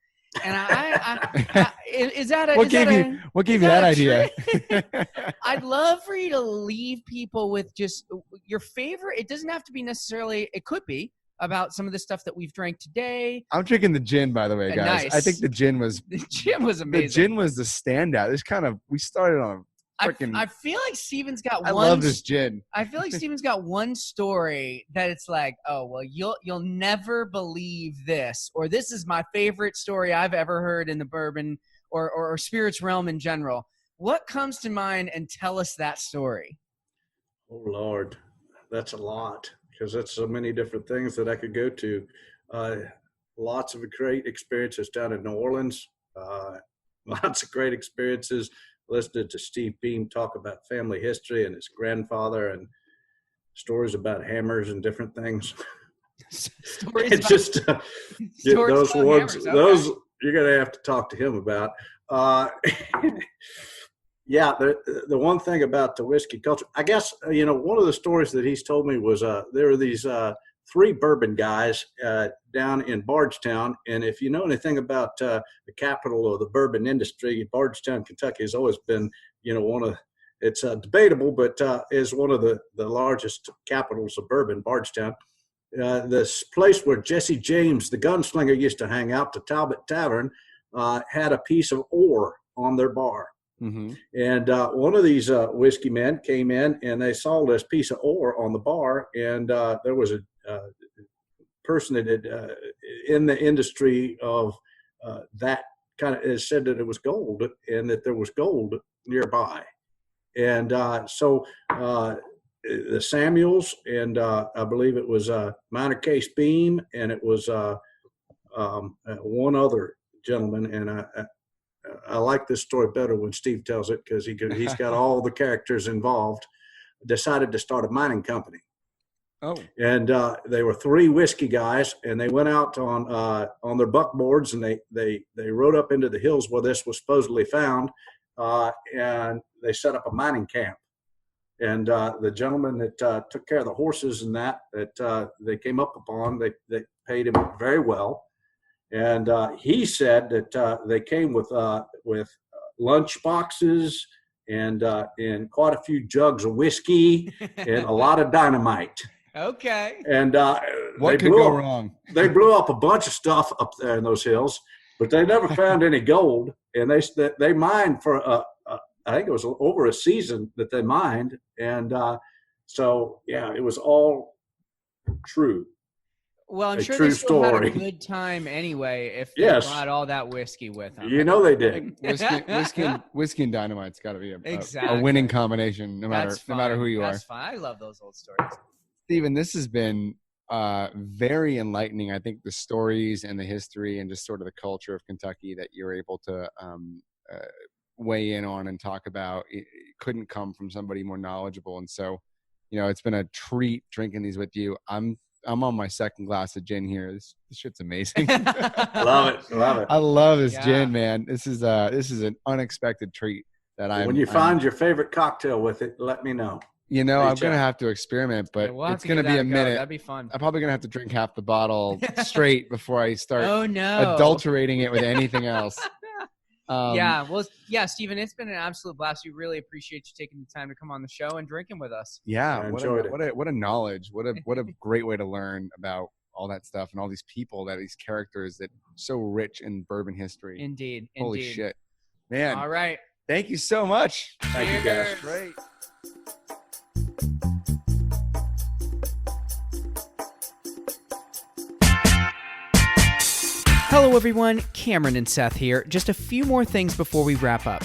And is that a, What is gave that you a, what gave is you that a idea? trick? I'd love for you to leave people with just your favorite. It doesn't have to be necessarily, it could be about some of the stuff that we've drank today. I'm drinking the gin, by the way, guys. Nice. I think the gin was The gin was the amazing. gin was the standout. We started on I feel like Steven's got I one. love this gin. I feel like Steven's got one story that it's like, oh well, you'll never believe this, or this is my favorite story I've ever heard in the bourbon or spirits realm in general. What comes to mind, and tell us that story. Oh Lord, that's a lot, because that's so many different things that I could go to. Lots of great experiences down in New Orleans. Lots of great experiences. Listened to Steve Beam talk about family history and his grandfather, and stories about hammers and different things. Stories It's just those about ones. hammers, okay. Those you're gonna have to talk to him about. Yeah, the one thing about the whiskey culture, I guess, one of the stories that he's told me was there were these 3 bourbon guys down in Bardstown. And if you know anything about the capital of the bourbon industry, Bardstown, Kentucky has always been, it's debatable, but is one of the largest capitals of bourbon, Bardstown. This place where Jesse James, the gunslinger, used to hang out, the Talbot Tavern, had a piece of ore on their bar. Mm-hmm. And one of these whiskey men came in, and they saw this piece of ore on the bar, and there was a person that had in the industry of that kind of said that it was gold, and that there was gold nearby. And so the Samuels, and I believe it was Minor Case Beam, and it was one other gentleman, and I like this story better when Steve tells it, because he's got all the characters involved, decided to start a mining company. Oh. And they were 3 whiskey guys, and they went out on their buckboards, and they rode up into the hills where this was supposedly found, and they set up a mining camp. And the gentleman that took care of the horses and that they came up upon, they paid him very well. And he said that they came with lunch boxes and quite a few jugs of whiskey and a lot of dynamite. Okay. And What could go wrong? They blew up a bunch of stuff up there in those hills, but they never found any gold. And they mined for I think it was over a season that they mined, and so yeah, it was all true. Well, I'm A sure true they still had a story. good time anyway if they Yes. brought all that whiskey with them. They did. Whiskey and dynamite's got to be a Exactly. winning combination, no matter That's who you That's are. fine. I love those old stories. Stephen, this has been very enlightening. I think the stories and the history and just sort of the culture of Kentucky that you're able to weigh in on and talk about, it couldn't come from somebody more knowledgeable. And so, it's been a treat drinking these with you. I'm on my 2nd glass of gin here. This shit's amazing. Love it. I love this Yeah. gin, man. This is an unexpected treat that When you find your favorite cocktail with it, let me know. I'm Reach going to out. have to experiment, but Yeah, we'll have it's to going to give be that a go. minute. That'd be fun. I'm probably going to have to drink half the bottle straight before I start Oh no. adulterating it with anything else. Yeah, Stephen, it's been an absolute blast. We really appreciate you taking the time to come on the show and drinking with us. Yeah. I enjoyed it. What a knowledge. What a great way to learn about all that stuff and all these people, these characters that are so rich in bourbon history. Indeed. Holy shit, man. All right. Thank you so much. Thank you, guys. Cheers. Great. Hello, everyone. Cameron and Seth here. Just a few more things before we wrap up.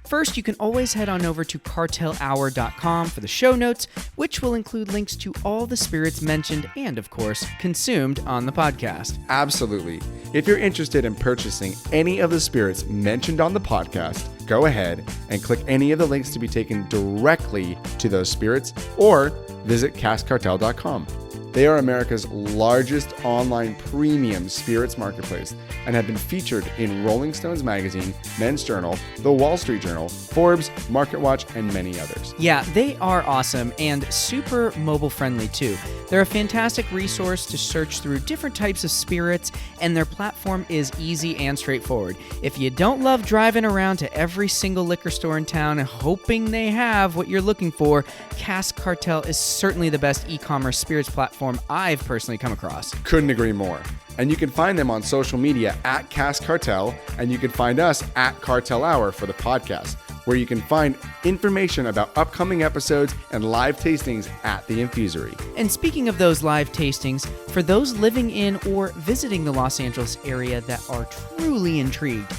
First, you can always head on over to cartelhour.com for the show notes, which will include links to all the spirits mentioned and, of course, consumed on the podcast. Absolutely. If you're interested in purchasing any of the spirits mentioned on the podcast, go ahead and click any of the links to be taken directly to those spirits or visit caskcartel.com. They are America's largest online premium spirits marketplace and have been featured in Rolling Stones magazine, Men's Journal, The Wall Street Journal, Forbes, MarketWatch, and many others. Yeah, they are awesome and super mobile friendly too. They're a fantastic resource to search through different types of spirits, and their platform is easy and straightforward. If you don't love driving around to every single liquor store in town and hoping they have what you're looking for, Cask Cartel is certainly the best e-commerce spirits platform I've personally come across. Couldn't agree more. And you can find them on social media at Cask Cartel, and you can find us at Cartel Hour for the podcast, where you can find information about upcoming episodes and live tastings at the Infusery. And speaking of those live tastings, for those living in or visiting the Los Angeles area that are truly intrigued,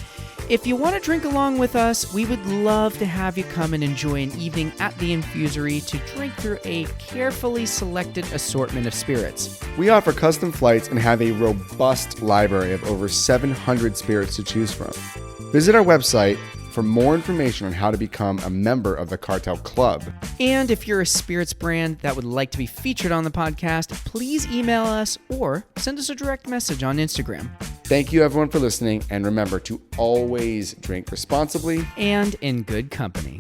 if you want to drink along with us, we would love to have you come and enjoy an evening at the Infusery to drink through a carefully selected assortment of spirits. We offer custom flights and have a robust library of over 700 spirits to choose from. Visit our website for more information on how to become a member of the Cartel Club. And if you're a spirits brand that would like to be featured on the podcast, please email us or send us a direct message on Instagram. Thank you everyone for listening, and remember to always drink responsibly And in good company.